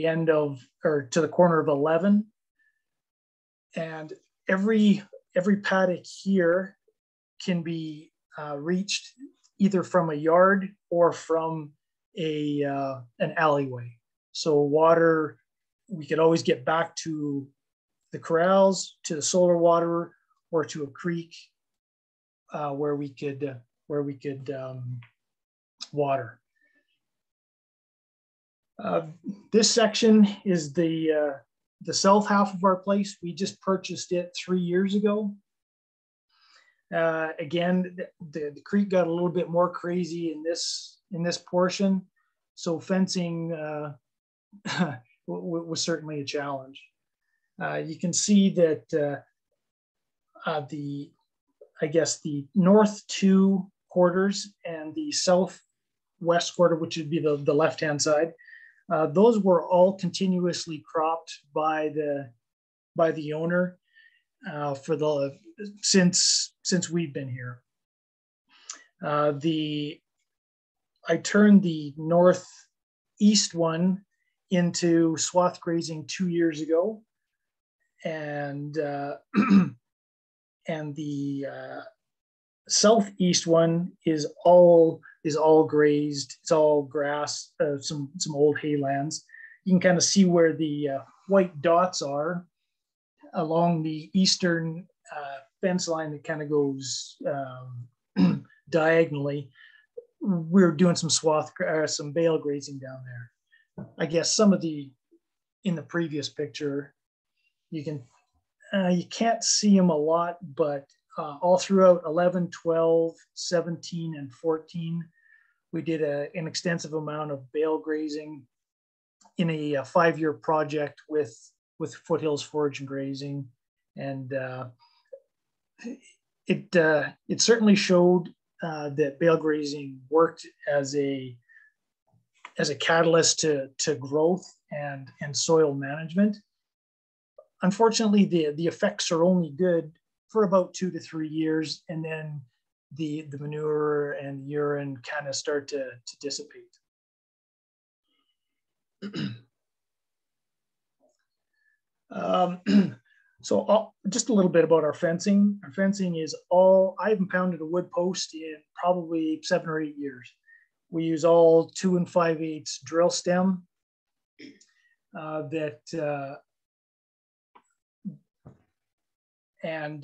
[SPEAKER 4] end of, or to the corner of 11. And every paddock here can be reached either from a yard or from an alleyway. So water, we could always get back to the corrals, to the solar water, or to a creek where we could water. This section is the south half of our place. We just purchased it 3 years ago. Again, the creek got a little bit more crazy in this portion, so fencing was certainly a challenge. You can see that I guess the north 2 quarters and the southwest quarter, which would be the left-hand side, those were all continuously cropped by the owner since we've been here. I turned the northeast one into Swath Grazing 2 years ago, and and the southeast one is all grazed. It's all grass, some old haylands. You can kind of see where the white dots are along the eastern fence line that kind of goes diagonally. We're doing some bale grazing down there. I guess some of in the previous picture, you can't see them a lot, but all throughout 11, 12, 17, and 14, we did an extensive amount of bale grazing in a 5-year project with Foothills Forage and Grazing. And it certainly showed that bale grazing worked as a catalyst to growth and soil management. Unfortunately, the effects are only good for about 2 to 3 years, and then the manure and urine kind of start to dissipate. So just a little bit about our fencing. Our fencing is I haven't pounded a wood post in probably 7 or 8 years. We use all 2 5/8 drill stem and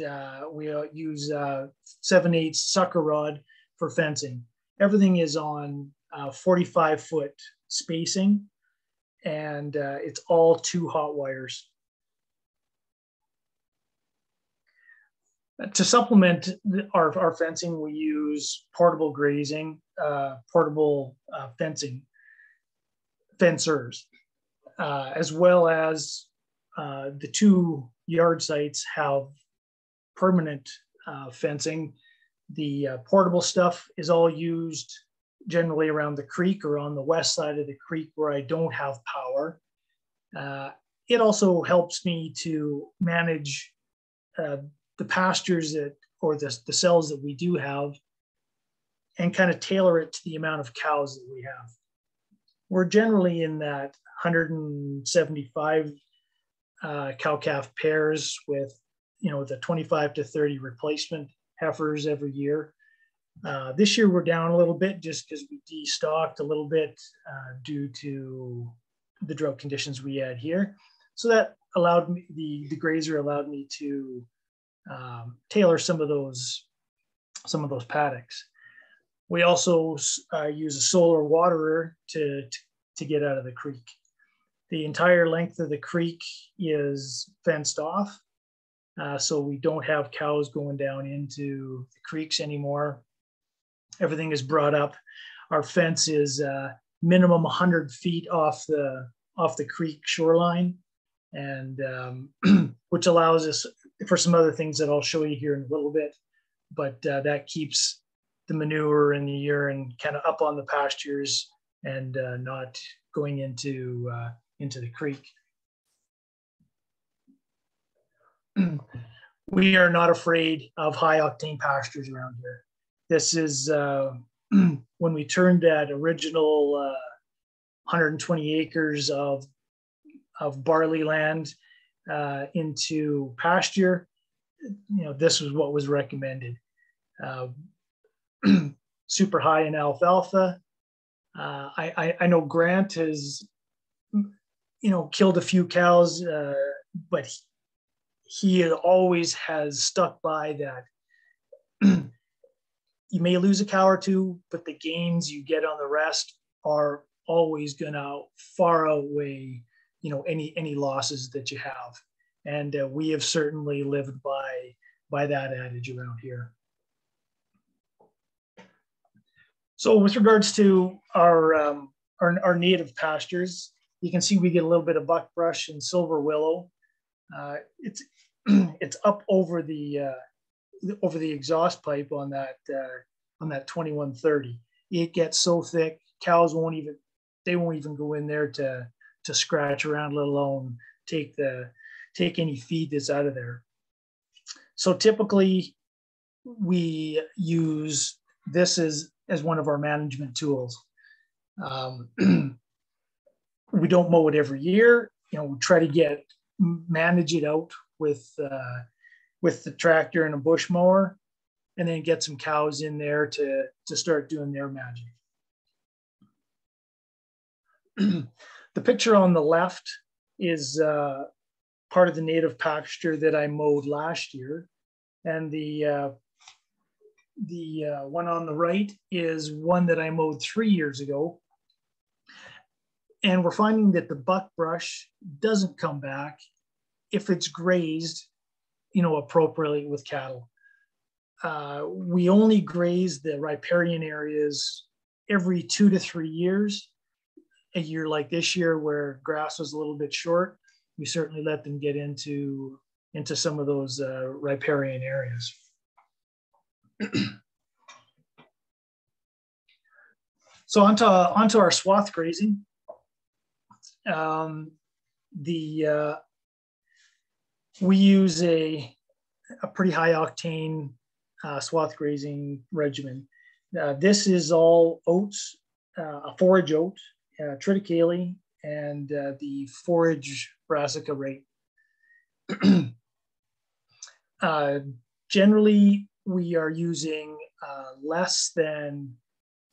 [SPEAKER 4] we use 7/8 sucker rod for fencing. Everything is on 45-foot spacing, and it's all 2 hot wires. To supplement our fencing, we use portable grazing, portable fencers, as well as the 2 yard sites have permanent fencing. The portable stuff is all used generally around the creek or on the west side of the creek where I don't have power. It also helps me to manage the pastures or the cells that we do have and kind of tailor it to the amount of cows that we have. We're generally in that 175 cow-calf pairs with, the 25 to 30 replacement heifers every year. This year we're down a little bit just because we destocked a little bit due to the drought conditions we had here. So that allowed me, the grazer allowed me to tailor some of those paddocks. We also use a solar waterer to get out of the creek. The entire length of the creek is fenced off, so we don't have cows going down into the creeks anymore. Everything is brought up. Our fence is minimum 100 feet off the creek shoreline, and which allows us for some other things that I'll show you here in a little bit. But that keeps the manure and the urine kind of up on the pastures and not going into the creek. We are not afraid of high octane pastures around here. This is when we turned that original 120 acres of barley land into pasture. You know, this was what was recommended. Super high in alfalfa. I know Grant has, you know, killed a few cows, but he always has stuck by that. You may lose a cow or two, but the gains you get on the rest are always gonna far outweigh, you know, any losses that you have. And we have certainly lived by that adage around here. So with regards to our native pastures, you can see we get a little bit of buckbrush and silver willow. It's up over the exhaust pipe on that 2130. It gets so thick, cows won't even go in there to scratch around, let alone take any feed that's out of there. So typically we use this as one of our management tools. We don't mow it every year. You know, we try to manage it out with the tractor and a bush mower, and then get some cows in there to start doing their magic. The picture on the left is part of the native pasture that I mowed last year, and the one on the right is one that I mowed 3 years ago. And we're finding that the buckbrush doesn't come back if it's grazed, you know, appropriately with cattle. We only graze the riparian areas every 2 to 3 years. A year like this year where grass was a little bit short, we certainly let them get into some of those riparian areas. So onto our swath grazing. We use a pretty high octane swath grazing regimen. This is all oats, a forage oat, triticale, and the forage brassica rate. Generally, we are using less than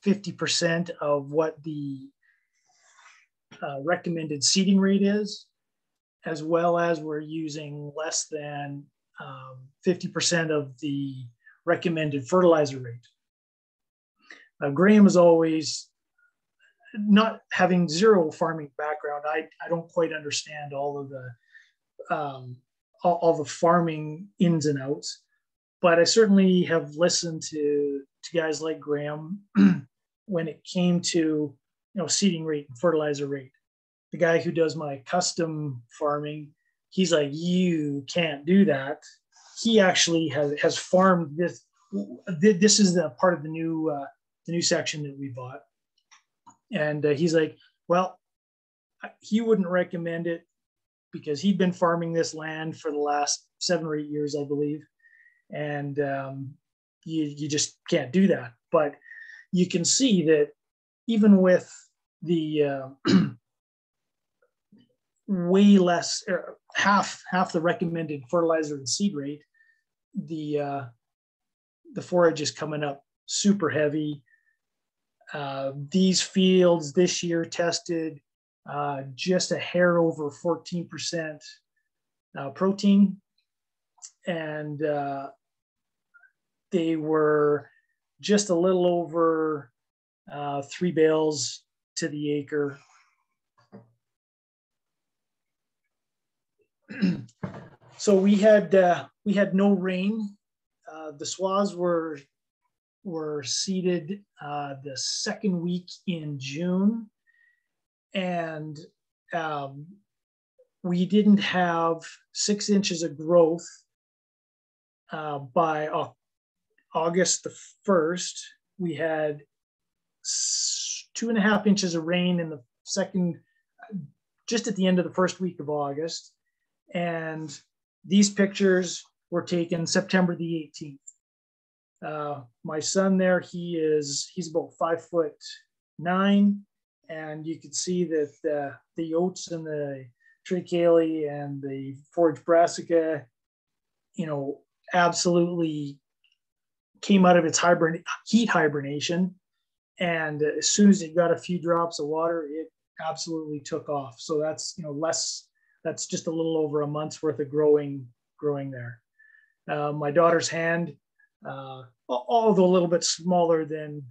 [SPEAKER 4] 50% of what the recommended seeding rate is, as well as we're using less than 50% of the recommended fertilizer rate. Graham is always, not having zero farming background, I don't quite understand all of the farming ins and outs, but I certainly have listened to guys like Graham when it came to, you know, seeding rate and fertilizer rate. The guy who does my custom farming, he's like, you can't do that. He actually has farmed this. This is the part of the new section that we bought. And he's like, well, he wouldn't recommend it because he'd been farming this land for the last 7 or 8 years, I believe. And you just can't do that. But you can see that even with the way less, half the recommended fertilizer and seed rate, the forage is coming up super heavy. These fields this year tested just a hair over 14% protein. And they were just a little over 3 bales to the acre. So we had no rain. The swaths were seeded the second week in June, and we didn't have 6 inches of growth by August the 1st. We had 2.5 inches of rain in the second, just at the end of the first week of August. And these pictures were taken September the 18th. My son there, he's about 5'9", and you could see that the oats and the triticale and the forage brassica, absolutely came out of its heat hibernation. And as soon as it got a few drops of water, it absolutely took off. So that's, that's just a little over a month's worth of growing there. My daughter's hand, although a little bit smaller than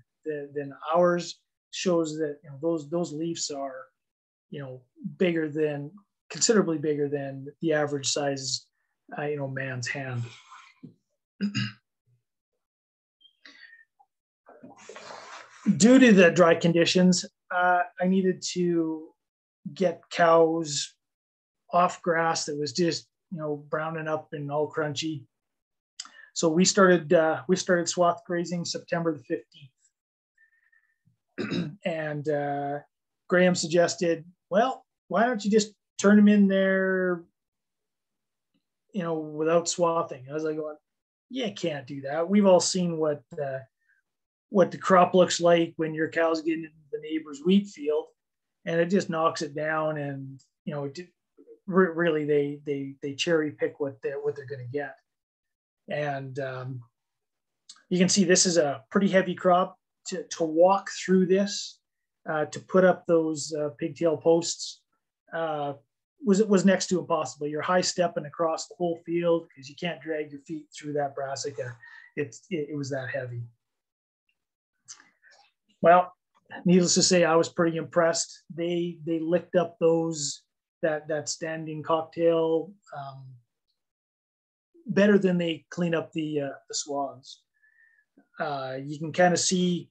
[SPEAKER 4] ours, shows that those leaves are considerably bigger than the average size man's hand. Due to the dry conditions, I needed to get cows off grass that was just browning up and all crunchy. So we started swath grazing September the 15th. And Graham suggested, well, why don't you just turn them in there, without swathing? I was like, well, you can't do that. We've all seen what the crop looks like when your cows get into the neighbor's wheat field, and it just knocks it down. And really they cherry pick what they're going to get. And you can see this is a pretty heavy crop. To walk through this, to put up those pigtail posts was next to impossible. You're high stepping across the whole field because you can't drag your feet through that brassica. It was that heavy. Well, needless to say, I was pretty impressed. They licked up that standing cocktail better than they clean up the swaths. You can kind of see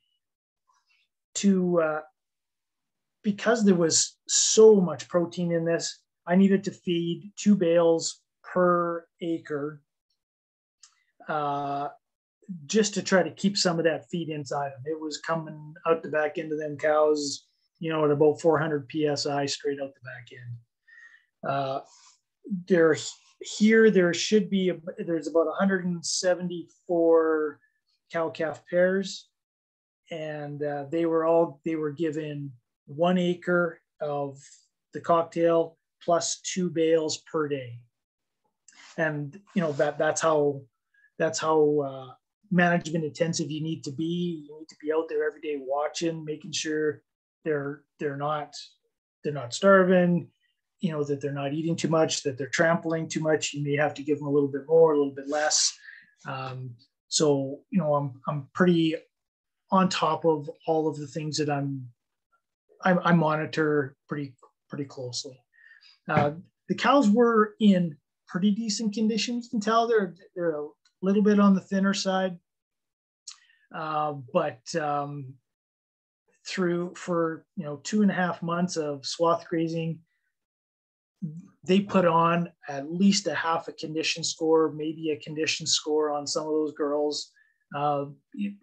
[SPEAKER 4] because there was so much protein in this, I needed to feed 2 bales per acre just to try to keep some of that feed inside them. It was coming out the back end of them cows, at about 400 PSI straight out the back end. There's about 174 cow-calf pairs, and they were given 1 acre of the cocktail plus 2 bales per day. And that's how management intensive you need to be. You need to be out there every day watching, making sure they're not starving, that they're not eating too much, that they're trampling too much. You may have to give them a little bit more, a little bit less. So I'm pretty on top of all of the things that I monitor pretty closely. The cows were in pretty decent condition. You can tell they're a little bit on the thinner side, but for 2.5 months of swath grazing, they put on at least a half a condition score, maybe a condition score on some of those girls.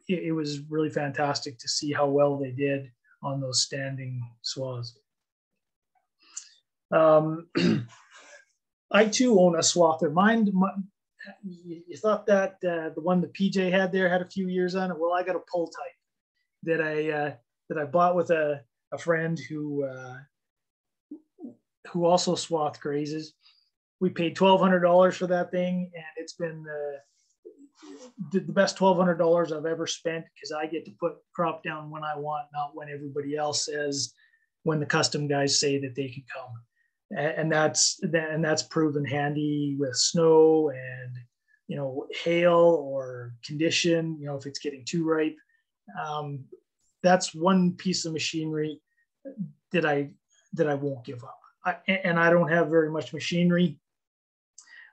[SPEAKER 4] It was really fantastic to see how well they did on those standing swaths. I too own a swather. You thought that the one that PJ had there had a few years on it. Well, I got a pull type that I bought with a friend who also swath grazes. We paid $1,200 for that thing, and it's been the best $1,200 I've ever spent, because I get to put crop down when I want, not when everybody else says, when the custom guys say that they can come. And that's proven handy with snow and, you know, hail or condition, you know, if it's getting too ripe. That's one piece of machinery that I won't give up. And I don't have very much machinery.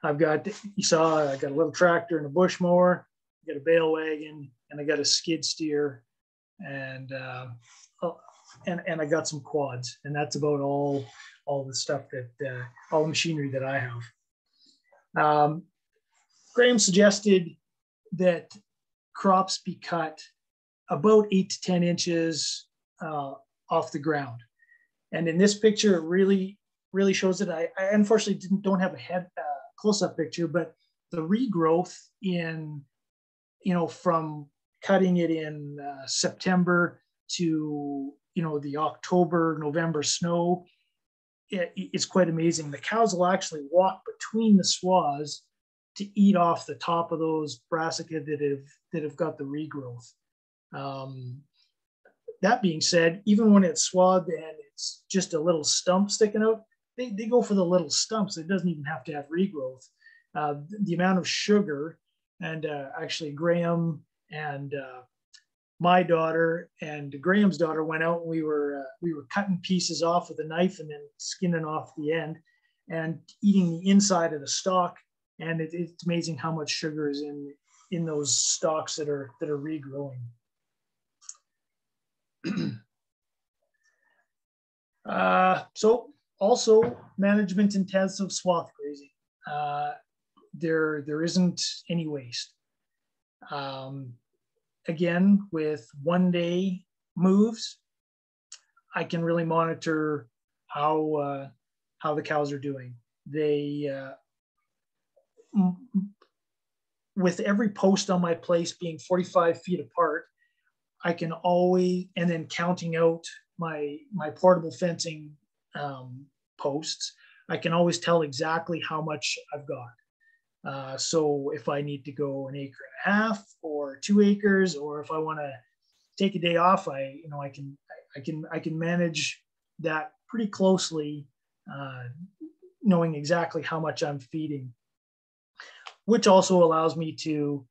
[SPEAKER 4] I've got, you saw, I got a little tractor and a bush mower, I got a bale wagon, and I got a skid steer, and I got some quads, and that's about all the stuff that all the machinery that I have. Graham suggested that crops be cut about 8 to 10 inches off the ground, and in this picture, it really shows it. I unfortunately don't have a close-up picture, but the regrowth in, you know, from cutting it in September to, you know, the October, November snow, it's quite amazing. The cows will actually walk between the swaths to eat off the top of those brassica that have got the regrowth. That being said, even when it's swathed and it's just a little stump sticking out, they go for the little stumps. It doesn't even have to have regrowth. The amount of sugar, and actually Graham and my daughter and Graham's daughter went out, and we were cutting pieces off with a knife and then skinning off the end and eating the inside of the stalk. And it's amazing how much sugar is in those stalks that are regrowing. So also management intensive swath grazing. There isn't any waste. Again, with 1 day moves, I can really monitor how the cows are doing. They, with every post on my place being 45 feet apart, I can always, and then counting out my portable fencing posts, I can always tell exactly how much I've got. So if I need to go 1.5 acres or 2 acres, or if I want to take a day off, I can manage that pretty closely, knowing exactly how much I'm feeding, which also allows me to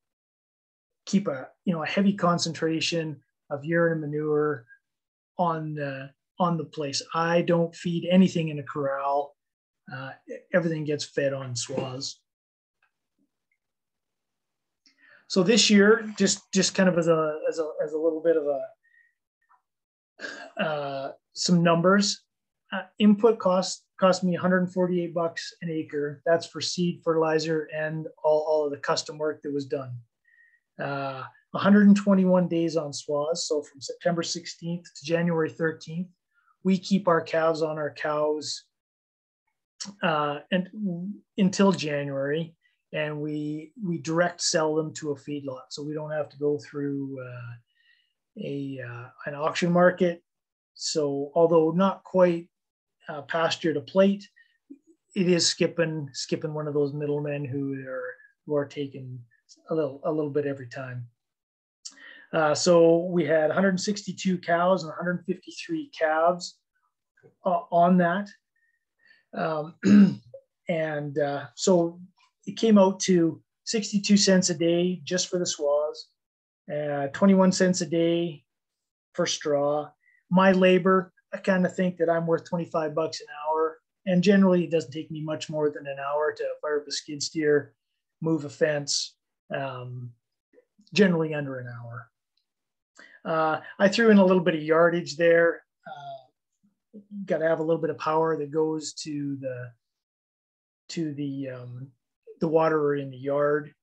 [SPEAKER 4] keep a heavy concentration of urine and manure on the place. I don't feed anything in a corral. Everything gets fed on swaths. So this year, just kind of as a little bit of some numbers, input cost me $148 an acre. That's for seed, fertilizer, and all of the custom work that was done. 121 days on swaths. So from September 16th to January 13th, we keep our calves on our cows and until January, and we direct sell them to a feedlot. So we don't have to go through an auction market. So although not quite pasture to plate, it is skipping one of those middlemen who are taking a little bit every time. So we had 162 cows and 153 calves on that. So it came out to 62 cents a day just for the swaths, 21 cents a day for straw. My labor, I kind of think that I'm worth $25 an hour. And generally it doesn't take me much more than an hour to fire up a skid steer, move a fence, generally under an hour. I threw in a little bit of yardage there. Got to have a little bit of power that goes to the water in the yard,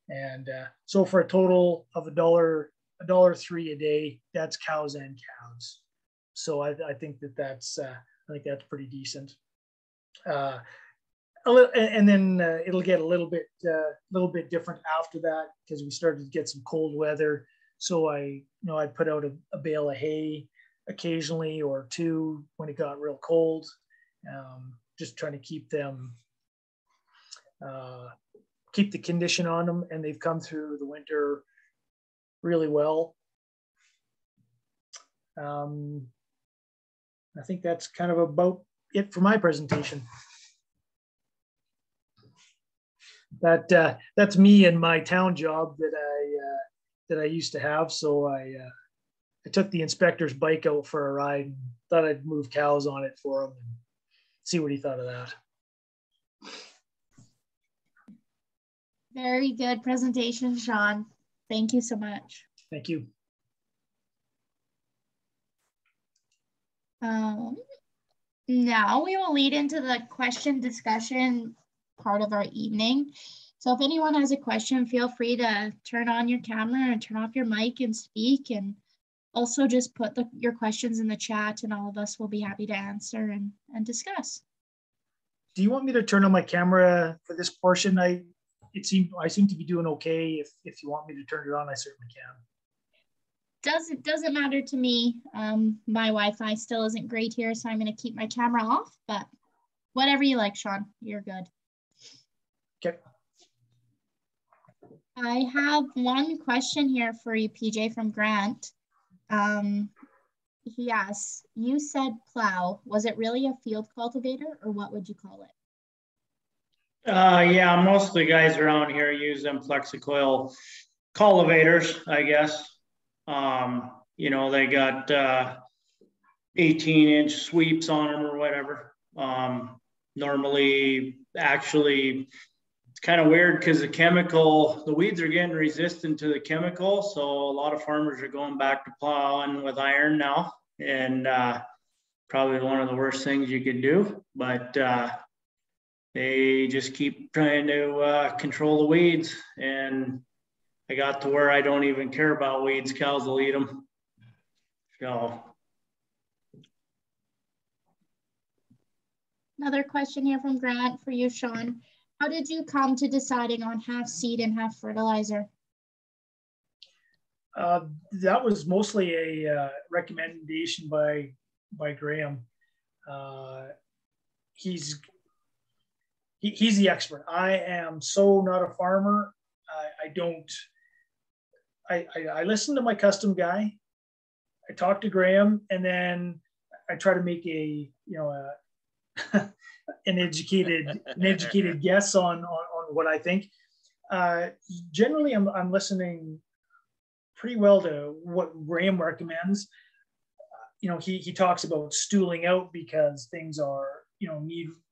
[SPEAKER 4] and so for a total of $1.03 a day, that's cows and calves. So I think that's pretty decent. And then it'll get a little bit different after that, because we started to get some cold weather. So I'd put out a bale of hay occasionally, or two when it got real cold, just trying to keep the condition on them, and they've come through the winter really well. I think that's kind of about it for my presentation. That's me and my town job that I used to have. So I took the inspector's bike out for a ride and thought I'd move cows on it for him and see what he thought of that.
[SPEAKER 1] Very good presentation, Sean. Thank you so much.
[SPEAKER 4] Thank you.
[SPEAKER 1] Now we will lead into the question discussion part of our evening. So if anyone has a question, feel free to turn on your camera and turn off your mic and speak, and also just put your questions in the chat and all of us will be happy to answer and discuss.
[SPEAKER 4] Do you want me to turn on my camera for this portion? I seem to be doing okay. If you want me to turn it on, I certainly can.
[SPEAKER 1] Doesn't matter to me. My Wi-Fi still isn't great here, so I'm going to keep my camera off, but whatever you like, Sean, you're good.
[SPEAKER 4] Okay.
[SPEAKER 1] I have one question here for you, PJ, from Grant. He asks, you said plow. Was it really a field cultivator, or what would you call it?
[SPEAKER 2] Yeah, most of the guys around here use them flexicoil cultivators, I guess. You know, they got 18-inch sweeps on them or whatever. Normally, actually, it's kind of weird because the weeds are getting resistant to the chemical. So a lot of farmers are going back to plowing with iron now, and probably one of the worst things you could do. But they just keep trying to control the weeds, and I got to where I don't even care about weeds. Cows will eat them. So.
[SPEAKER 1] Another question here from Grant for you, Sean. How did you come to deciding on half seed and half fertilizer?
[SPEAKER 4] That was mostly a recommendation by Graham. He's the expert. I am so not a farmer. I listen to my custom guy. I talk to Graham, and then I try to make an educated guess on what I think. Generally, I'm listening pretty well to what Graham recommends. He talks about stooling out because things are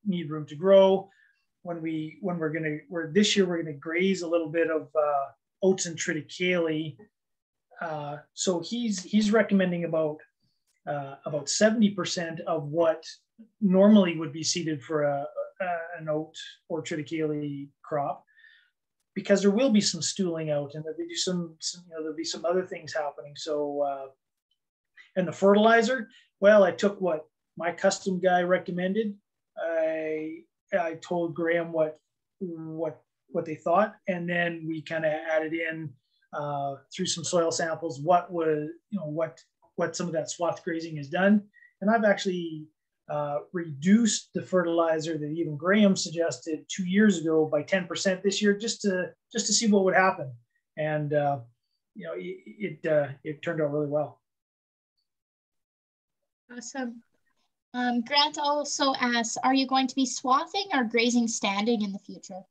[SPEAKER 4] need room to grow. This year we're gonna graze a little bit of oats and triticale. So he's recommending about 70% of what normally would be seeded for an oat or triticale crop, because there will be some stooling out, and there'll be some other things happening. So and the fertilizer, well, I took what my custom guy recommended. I told Graham what they thought, and then we kind of added in through some soil samples what some of that swath grazing has done. And I've actually reduced the fertilizer that even Graham suggested 2 years ago by 10% this year, just to see what would happen. And it turned out really well.
[SPEAKER 1] Awesome. Grant also asks, are you going to be swathing or grazing standing in the future?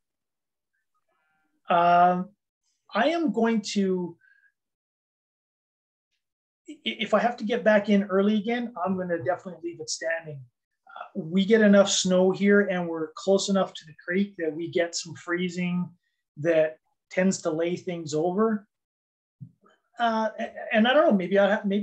[SPEAKER 4] I am going to, if I have to get back in early again, I'm going to definitely leave it standing. We get enough snow here, and we're close enough to the creek that we get some freezing that tends to lay things over. And I don't know, maybe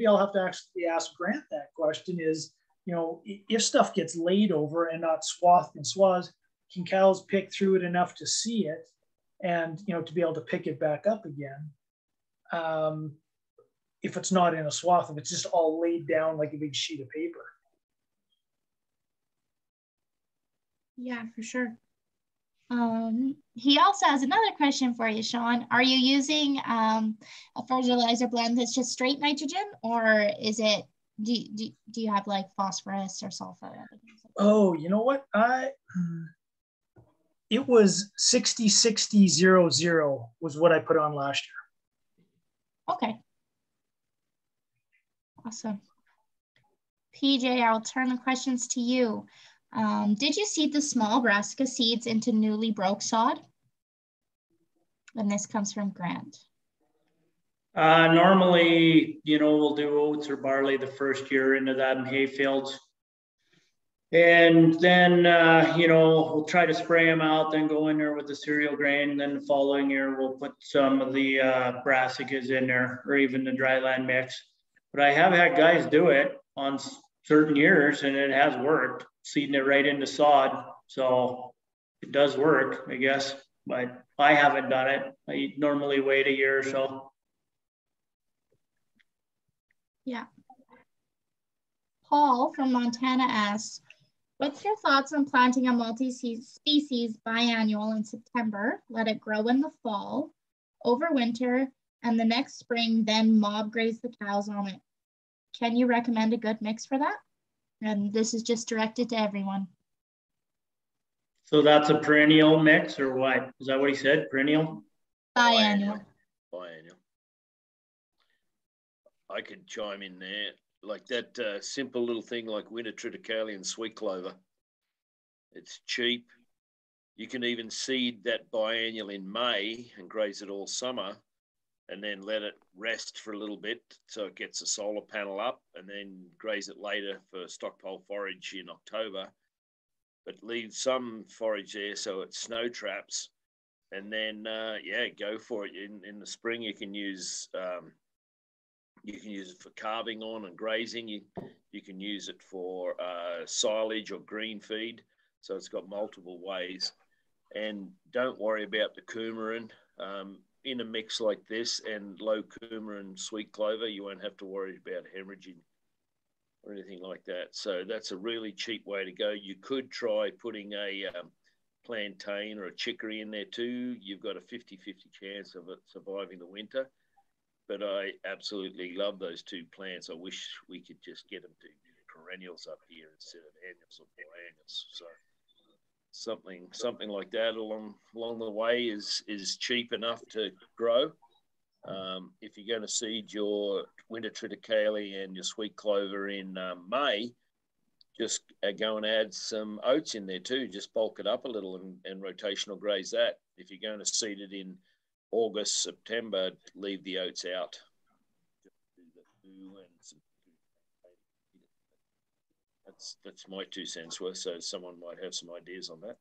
[SPEAKER 4] I'll have to actually ask Grant that question is, if stuff gets laid over and not swathed in swaths, can cows pick through it enough to see it and, to be able to pick it back up again? If it's not in a swath, if it's just all laid down like a big sheet of paper.
[SPEAKER 1] Yeah, for sure. He also has another question for you, Sean. Are you using a fertilizer blend that's just straight nitrogen, or is it, do you have like phosphorus or sulfur?
[SPEAKER 4] Oh, you know what? It was 60-60-0-0 was what I put on last year.
[SPEAKER 1] Okay. Awesome. PJ, I'll turn the questions to you. Did you seed the small brassica seeds into newly broke sod? And this comes from Grant.
[SPEAKER 2] Normally, we'll do oats or barley the first year into that hay fields. And then, we'll try to spray them out, then go in there with the cereal grain. And then the following year, we'll put some of the brassicas in there, or even the dryland mix. But I have had guys do it on certain years, and it has worked, seeding it right into sod. So it does work, I guess, but I haven't done it. I normally wait a year or so.
[SPEAKER 1] Yeah. Paul from Montana asks, what's your thoughts on planting a multi-species biannual in September, let it grow in the fall, overwinter, and the next spring, then mob graze the cows on it? Can you recommend a good mix for that? And this is just directed to everyone.
[SPEAKER 2] So that's a perennial mix or what? Is that what he said? Perennial?
[SPEAKER 1] Biannual.
[SPEAKER 5] Biannual. I could chime in there. Like that simple little thing like winter triticale and sweet clover. It's cheap. You can even seed that biannual in May and graze it all summer and then let it rest for a little bit so it gets a solar panel up, and then graze it later for stockpile forage in October. But leave some forage there so it snow traps, and then go for it. In the spring you can use it for carving on and grazing. You can use it for silage or green feed. So it's got multiple ways. And don't worry about the coumarin. In a mix like this and low coumarin sweet clover, you won't have to worry about hemorrhaging or anything like that. So that's a really cheap way to go. You could try putting a plantain or a chicory in there too. You've got a 50-50 chance of it surviving the winter. But I absolutely love those two plants. I wish we could just get them to perennials up here instead of annuals or biennials. So something like that along the way is cheap enough to grow. If you're going to seed your winter triticale and your sweet clover in May, just go and add some oats in there too. Just bulk it up a little and rotational graze that. If you're going to seed it in August, September, leave the oats out. That's my 2 cents worth, so someone might have some ideas on that.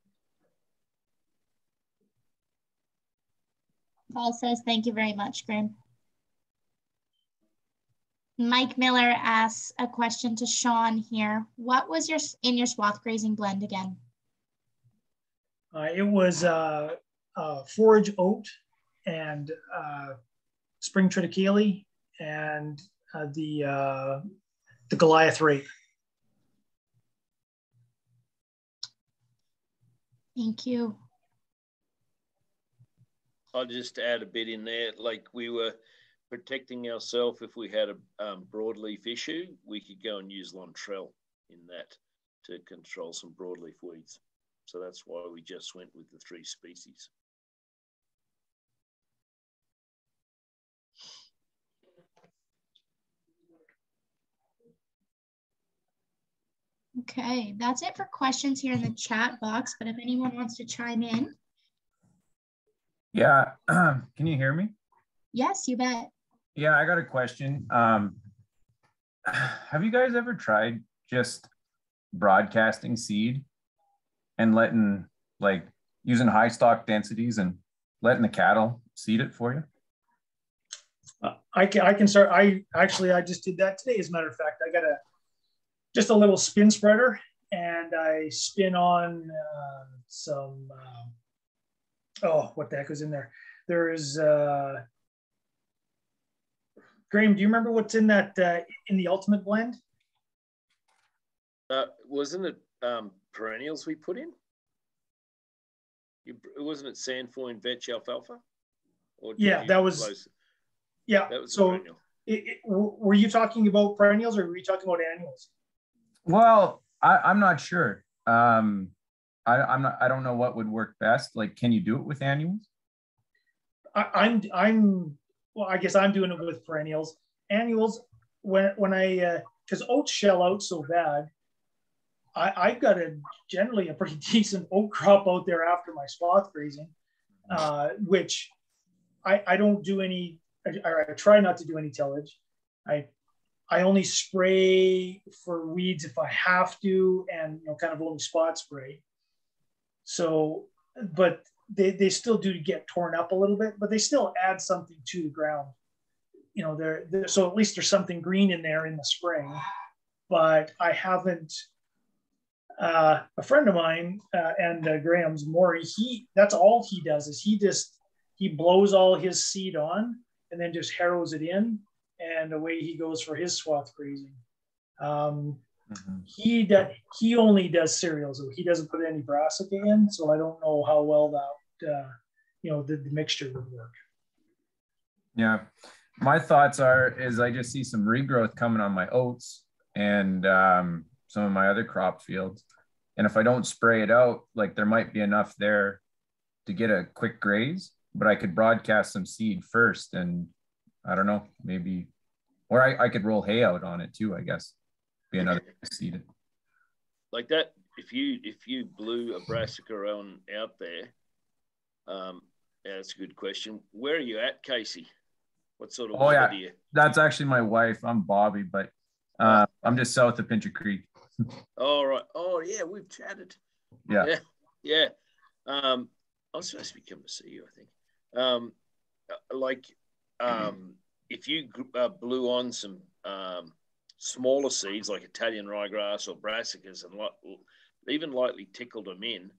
[SPEAKER 1] Paul says, thank you very much, Graham. Mike Miller asks a question to Sean here. What was in your swath grazing blend again?
[SPEAKER 4] It was forage oat and spring triticale and the Goliath rape.
[SPEAKER 1] Thank you.
[SPEAKER 5] I'll just add a bit in there. Like we were protecting ourselves if we had a broadleaf issue, we could go and use Lontrell in that to control some broadleaf weeds. So that's why we just went with the 3 species.
[SPEAKER 1] Okay, that's it for questions here in the chat box, but if anyone wants to chime in.
[SPEAKER 6] Yeah, can you hear me?
[SPEAKER 1] Yes, you bet.
[SPEAKER 6] Yeah, I got a question. Have you guys ever tried just broadcasting seed and letting, like, using high stock densities and letting the cattle seed it for you?
[SPEAKER 4] I can start. I just did that today. As a matter of fact, I got just a little spin spreader, and I spin on some. What the heck was in there? There's Graham. Do you remember what's in that in the ultimate blend?
[SPEAKER 5] Wasn't it perennials we put in? Wasn't it Sandfoin Vetch Alfalfa?
[SPEAKER 4] Yeah, that was. Close? Yeah. That was so. Were you talking about perennials, or were you talking about annuals?
[SPEAKER 6] Well, I'm not sure. I'm not. I don't know what would work best. Like, can you do it with annuals? Well,
[SPEAKER 4] I guess I'm doing it with perennials. Annuals, when I because oats shell out so bad. I've got generally a pretty decent oat crop out there after my swath grazing, which I don't do any, I try not to do any tillage. I only spray for weeds if I have to, and kind of only spot spray. So, but they still do get torn up a little bit, but they still add something to the ground. So at least there's something green in there in the spring. But I haven't. A friend of mine and Graham's Maury, that's all he does is he blows all his seed on and then just harrows it in, and away he goes for his swath grazing. He only does cereals, so he doesn't put any brassica in, so I don't know how well that the mixture would work.
[SPEAKER 6] Yeah, my thoughts is I just see some regrowth coming on my oats and some of my other crop fields. And if I don't spray it out, like there might be enough there to get a quick graze, but I could broadcast some seed first, and I don't know, maybe, or I could roll hay out on it too, I guess. Be another seed.
[SPEAKER 5] Like that, if you blew a brassica out there, yeah, that's a good question. Where are you at, Casey? What sort of weather do you?
[SPEAKER 6] That's actually my wife. I'm Bobby, but I'm just south of Pincher Creek.
[SPEAKER 5] All right. Oh yeah, we've chatted.
[SPEAKER 6] Yeah.
[SPEAKER 5] I was supposed to be coming to see you, I think. If you blew on some smaller seeds like Italian ryegrass or brassicas and even lightly tickled them in,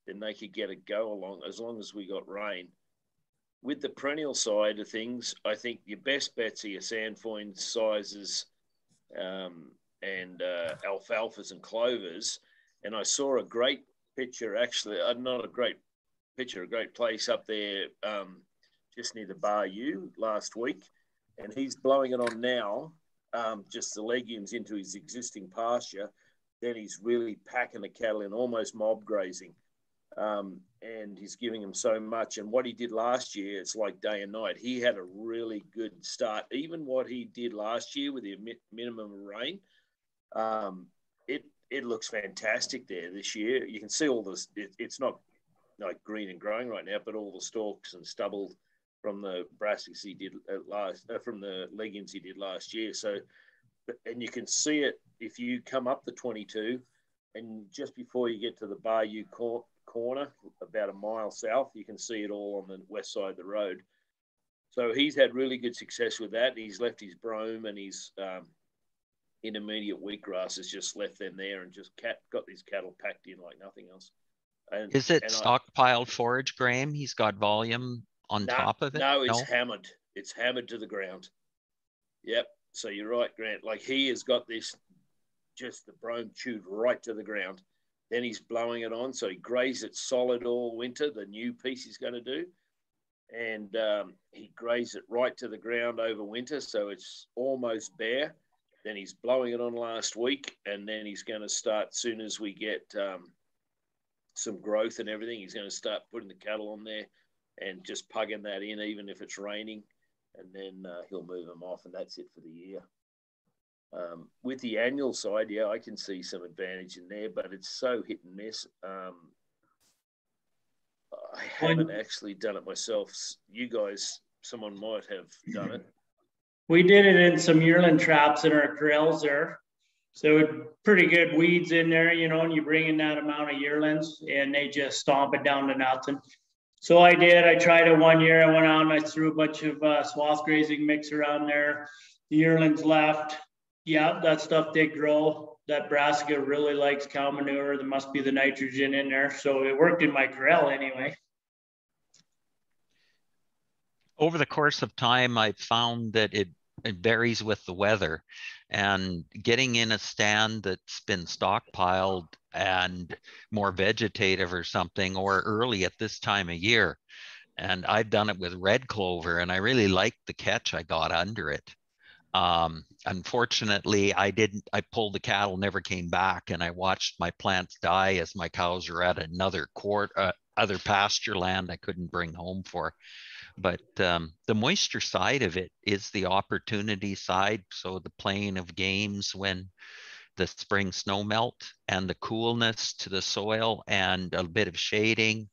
[SPEAKER 5] then they could get a go along as long as we got rain. With the perennial side of things, I think your best bets are your sandfoin sizes and alfalfas and clovers. And I saw a great picture, actually, not a great picture, a great place up there just near the Bayou last week. And he's blowing it on now, just the legumes into his existing pasture. Then he's really packing the cattle in, almost mob grazing. And he's giving them so much. And what he did last year, it's like day and night. He had a really good start. Even what he did last year with the minimum of rain, it looks fantastic there this year. You can see all this. It's not like green and growing right now, but all the stalks and stubble from the brassicas he did from the legumes he did last year. So, and you can see it if you come up the 22, and just before you get to the Bayou corner, about a mile south, you can see it all on the west side of the road. So he's had really good success with that. He's left his brome and his intermediate wheatgrass has just left them there and just got these cattle packed in like nothing else. And,
[SPEAKER 7] is it stockpiled forage, Graham? He's got volume on top of it?
[SPEAKER 5] No, it's hammered. It's hammered to the ground. Yep. So you're right, Grant. Like he has got this, just the brome chewed right to the ground. Then he's blowing it on. So he grazed it solid all winter, the new piece he's going to do. And he grazed it right to the ground over winter. So it's almost bare. Then he's blowing it on last week. And then he's going to start, soon as we get some growth and everything, he's going to start putting the cattle on there and just pugging that in, even if it's raining. And then he'll move them off, and that's it for the year. With the annual side, yeah, I can see some advantage in there, but it's so hit and miss. I haven't actually done it myself. You guys, someone might have done it.
[SPEAKER 2] We did it in some yearling traps in our corrals there. So pretty good weeds in there, and you bring in that amount of yearlings and they just stomp it down to nothing. So I tried it one year. I went out and I threw a bunch of Swath Grazing mix around there. The yearlings left. Yeah, that stuff did grow. That brassica really likes cow manure. There must be the nitrogen in there. So it worked in my corral anyway.
[SPEAKER 7] Over the course of time, I've found that it varies with the weather, and getting in a stand that's been stockpiled and more vegetative or something, or early at this time of year. And I've done it with red clover, and I really liked the catch I got under it. Unfortunately, I pulled the cattle, never came back, and I watched my plants die as my cows were at another other pasture land I couldn't bring home for. But the moisture side of it is the opportunity side. So the playing of games when the spring snow melt and the coolness to the soil and a bit of shading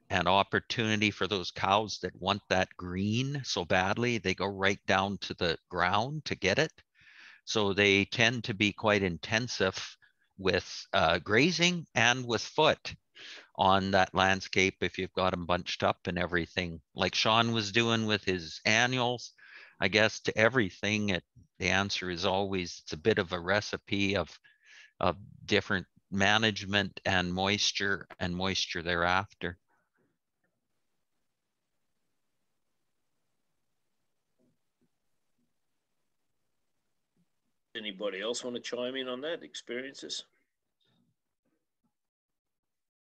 [SPEAKER 7] and opportunity for those cows that want that green so badly, they go right down to the ground to get it. So they tend to be quite intensive with grazing and with foot on that landscape if you've got them bunched up and everything. Like Sean was doing with his annuals, I guess to everything, the answer is always, it's a bit of a recipe of different management and moisture thereafter.
[SPEAKER 5] Anybody else want to chime in on that, experiences?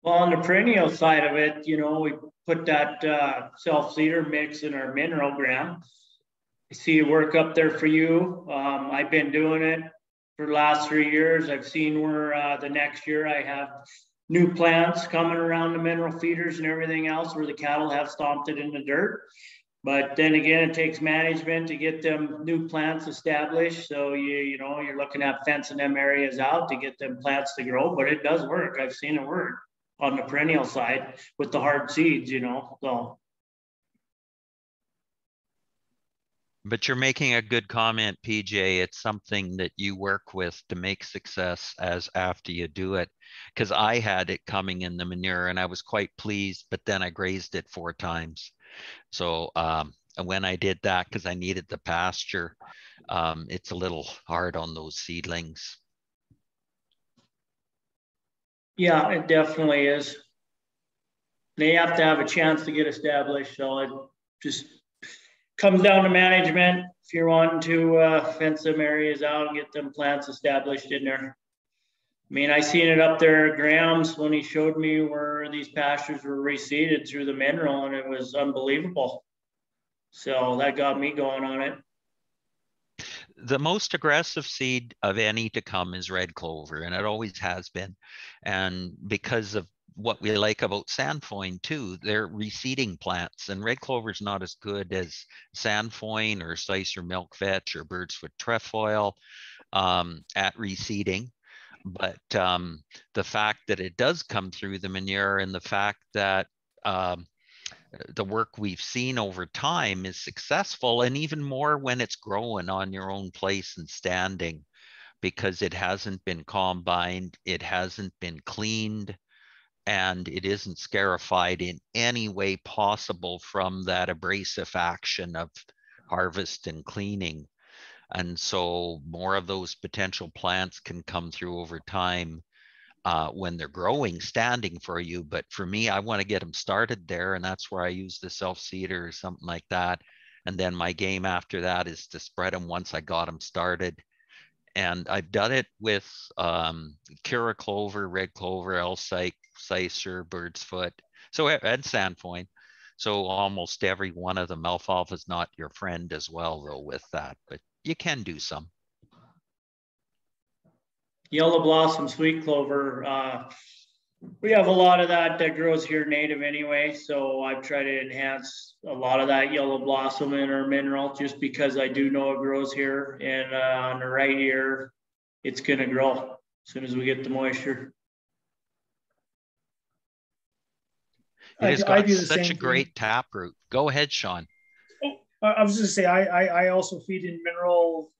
[SPEAKER 2] Well, on the perennial side of it, you know, we put that self-seeder mix in our mineral gram. I see it work up there for you. I've been doing it for the last 3 years. I've seen where the next year I have new plants coming around the mineral feeders and everything else where the cattle have stomped it in the dirt. But then again, it takes management to get them new plants established. So you know, you're looking at fencing them areas out to get them plants to grow, but it does work. I've seen it work on the perennial side with the hard seeds, you know, so.
[SPEAKER 7] But you're making a good comment, PJ. It's something that you work with to make success as after you do it. Because I had it coming in the manure and I was quite pleased, but then I grazed it 4 times. So when I did that, because I needed the pasture, it's a little hard on those seedlings.
[SPEAKER 2] Yeah, it definitely is. They have to have a chance to get established. So it just comes down to management. If you're wanting to fence some areas out and get them plants established in there. I mean, I seen it up there at Graham's when he showed me where these pastures were reseeded through the mineral, and it was unbelievable. So that got me going on it.
[SPEAKER 7] The most aggressive seed of any to come is red clover, and it always has been. And because of what we like about sandfoin too, they're reseeding plants, and red clover is not as good as sandfoin or Sicer milk vetch or bird's foot trefoil at reseeding. But the fact that it does come through the manure and the fact that the work we've seen over time is successful, and even more when it's growing on your own place and standing, because it hasn't been combined, it hasn't been cleaned, and it isn't scarified in any way possible from that abrasive action of harvest and cleaning. And so more of those potential plants can come through over time when they're growing, standing for you. But for me, I want to get them started there, and that's where I use the self-seeder or something like that. And then my game after that is to spread them once I got them started. And I've done it with Kira clover, red clover, Elsyke, Sicer, bird's foot, so and sandfoin. So almost every one of them. Alfalfa is not your friend as well, though, with that, but you can do some.
[SPEAKER 2] Yellow blossom sweet clover. We have a lot of that grows here native anyway. So I've tried to enhance a lot of that yellow blossom in our mineral just because I do know it grows here, and on the right ear, it's going to grow as soon as we get the moisture.
[SPEAKER 7] It has got such a great taproot. Go ahead, Sean.
[SPEAKER 4] I was just gonna say I also feed in mineral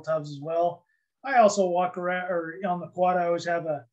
[SPEAKER 4] tubs as well. I also walk around, or on the quad, I always have a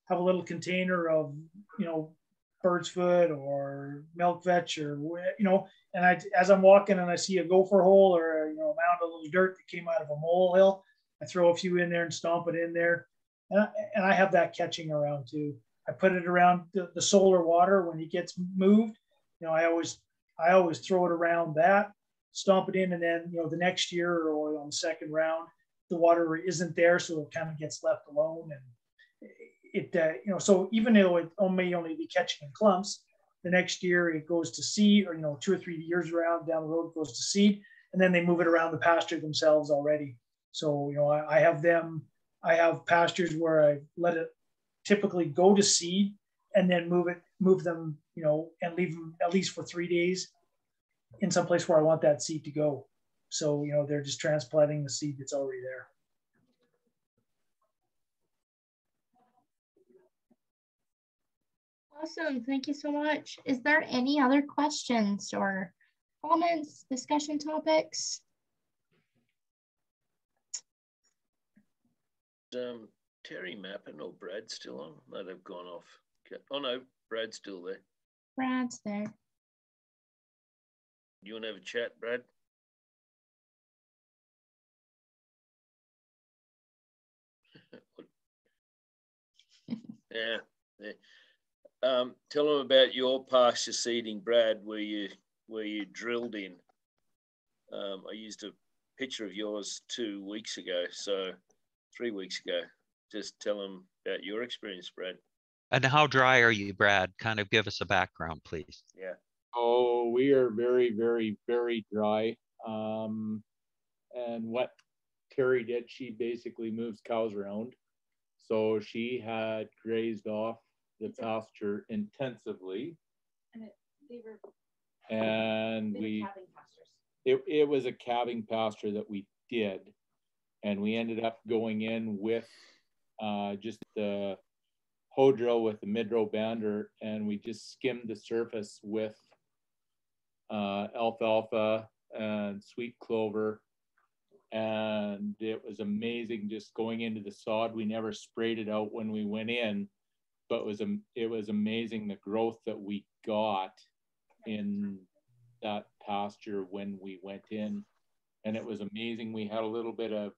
[SPEAKER 4] little container of, you know, bird's foot or milk vetch, or, you know, and as I'm walking and I see a gopher hole or, you know, a mound of little dirt that came out of a molehill, I throw a few in there and stomp it in there, and I have that catching around too. I put it around the solar water when it gets moved. You know, I always throw it around that, stomp it in, and then, you know, the next year or on the second round, the water isn't there, so it kind of gets left alone. And it, you know, so even though it may only be catching in clumps, the next year it goes to seed, or, you know, 2 or 3 years around down the road it goes to seed, and then they move it around the pasture themselves already. So, you know, I have pastures where I let it typically go to seed and then move them, you know, and leave them at least for 3 days in some place where I want that seed to go. So, they're just transplanting the seed that's already there.
[SPEAKER 1] Awesome. Thank you so much. Is there any other questions or comments, discussion topics?
[SPEAKER 5] Terry Mappin or Brad still on? No, they've gone off. Okay. Oh no, Brad's still there.
[SPEAKER 1] Brad's there.
[SPEAKER 5] You want to have a chat, Brad? Yeah. Tell them about your pasture seeding, Brad, where you drilled in. I used a picture of yours 2 weeks ago, so 3 weeks ago. Just tell them about your experience, Brad.
[SPEAKER 7] And how dry are you, Brad? Kind of give us a background, please.
[SPEAKER 5] Yeah.
[SPEAKER 6] Oh, we are very, very, very dry. And what Terry did, she basically moves cows around. So she had grazed off the pasture intensively. And it was a calving pasture that we did. And we ended up going in with just the hoe drill with the mid-row bander, and we just skimmed the surface with alfalfa and sweet clover. And it was amazing just going into the sod. We never sprayed it out when we went in, but it was amazing the growth that we got in that pasture when we went in. And it was amazing. We had a little bit of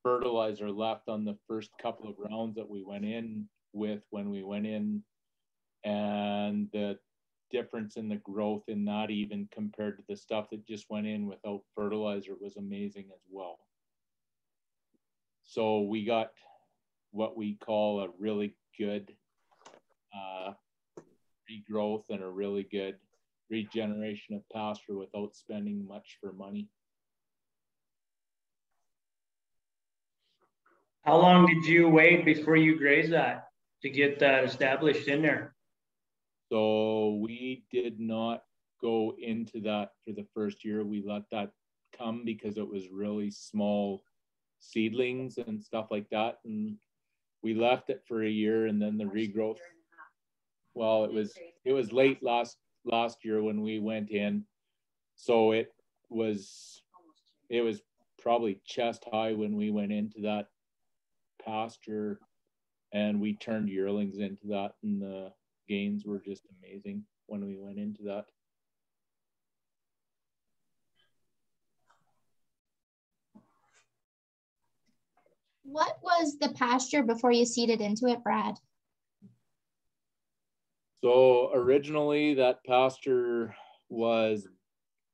[SPEAKER 6] fertilizer left on the first couple of rounds that we went in with when we went in, and the difference in the growth in that, even compared to the stuff that just went in without fertilizer, was amazing as well. So we got what we call a really good regrowth and a really good regeneration of pasture without spending much for money.
[SPEAKER 2] How long did you wait before you grazed that to get that established in there?
[SPEAKER 6] So we did not go into that for the first year. We let that come because it was really small seedlings and stuff like that. And we left it for a year, and then the regrowth. Well, it was late last year when we went in. So it was probably chest high when we went into that pasture, and we turned yearlings into that, and the gains were just amazing when we went into that.
[SPEAKER 1] What was the pasture before you seeded into it, Brad?
[SPEAKER 6] So originally that pasture was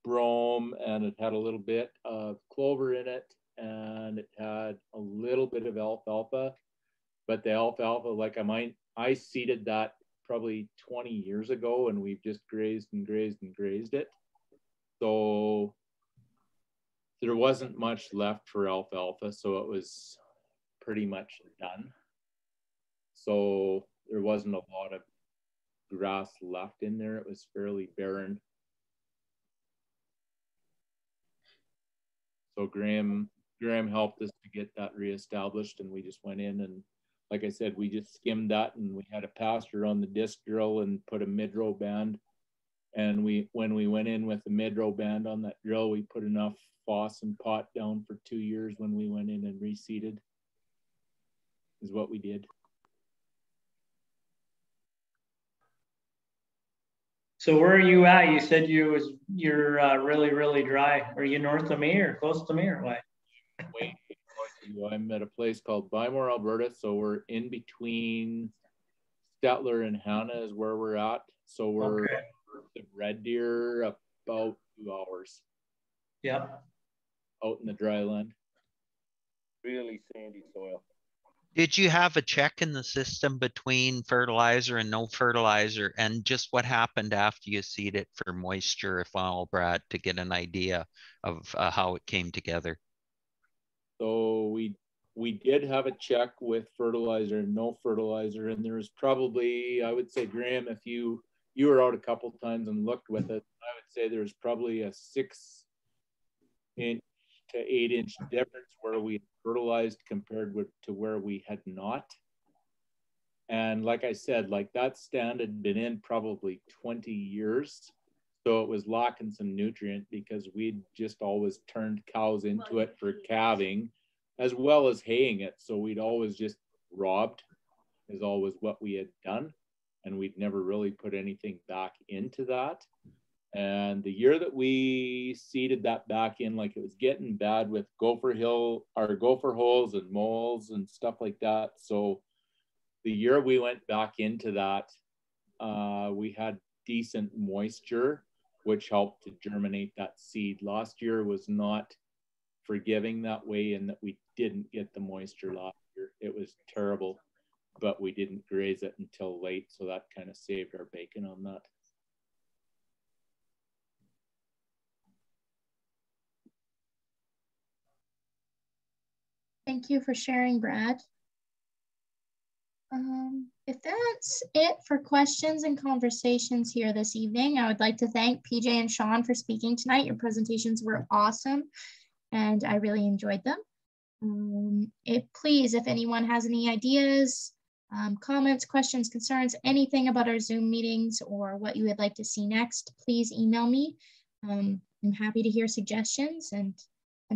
[SPEAKER 6] brome, and it had a little bit of clover in it, and it had a little bit of alfalfa. But the alfalfa, like I seeded that probably 20 years ago, and we've just grazed and grazed and grazed it. So there wasn't much left for alfalfa, so it was pretty much done. So there wasn't a lot of grass left in there. It was fairly barren. So Graham helped us to get that reestablished, and we just went in, and like I said, we just skimmed that, and we had a pasture on the disc drill and put a mid-row band. And when we went in with the mid-row band on that drill, we put enough foss and pot down for 2 years when we went in and reseeded, is what we did.
[SPEAKER 2] So where are you at? You said you're really, really dry. Are you north of me or close to me or what?
[SPEAKER 6] Wait, I'm at a place called Bymore, Alberta. So we're in between Stettler and Hannah is where we're at. So we're the Red Deer about 2 hours.
[SPEAKER 2] Yep.
[SPEAKER 6] Out in the dry land.
[SPEAKER 5] Really sandy soil.
[SPEAKER 7] Did you have a check in the system between fertilizer and no fertilizer, and just what happened after you seed it for moisture, if all, Brad, to get an idea of how it came together?
[SPEAKER 6] So we did have a check with fertilizer and no fertilizer, and there was probably, I would say, Graham, if you
[SPEAKER 8] you were out a couple times and looked with it. I would say there's probably a 6 inch to 8 inch difference where we fertilized compared to where we had not. And like I said, like that stand had been in probably 20 years. So it was lacking some nutrient because we'd just always turned cows into it for calving as well as haying it. So we'd always just robbed is always what we had done. And we'd never really put anything back into that. And the year that we seeded that back in, like it was getting bad with gopher holes and moles and stuff like that. So the year we went back into that, we had decent moisture, which helped to germinate that seed. Last year was not forgiving that way in that we didn't get the moisture last year. It was terrible, but we didn't graze it until late. So that kind of saved our bacon on that.
[SPEAKER 1] Thank you for sharing, Brad. If that's it for questions and conversations here this evening, I would like to thank PJ and Sean for speaking tonight. Your presentations were awesome and I really enjoyed them. Please, if anyone has any ideas, comments, questions, concerns, anything about our Zoom meetings or what you would like to see next, please email me. I'm happy to hear suggestions and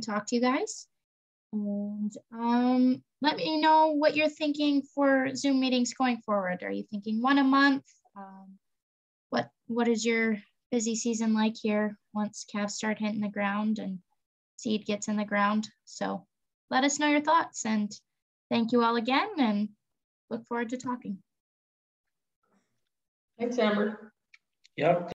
[SPEAKER 1] talk to you guys. And let me know what you're thinking for Zoom meetings going forward. Are you thinking one a month? What is your busy season like here once calves start hitting the ground and seed gets in the ground? So let us know your thoughts, and thank you all again and look forward to talking.
[SPEAKER 9] Thanks, Amber.
[SPEAKER 2] Yep.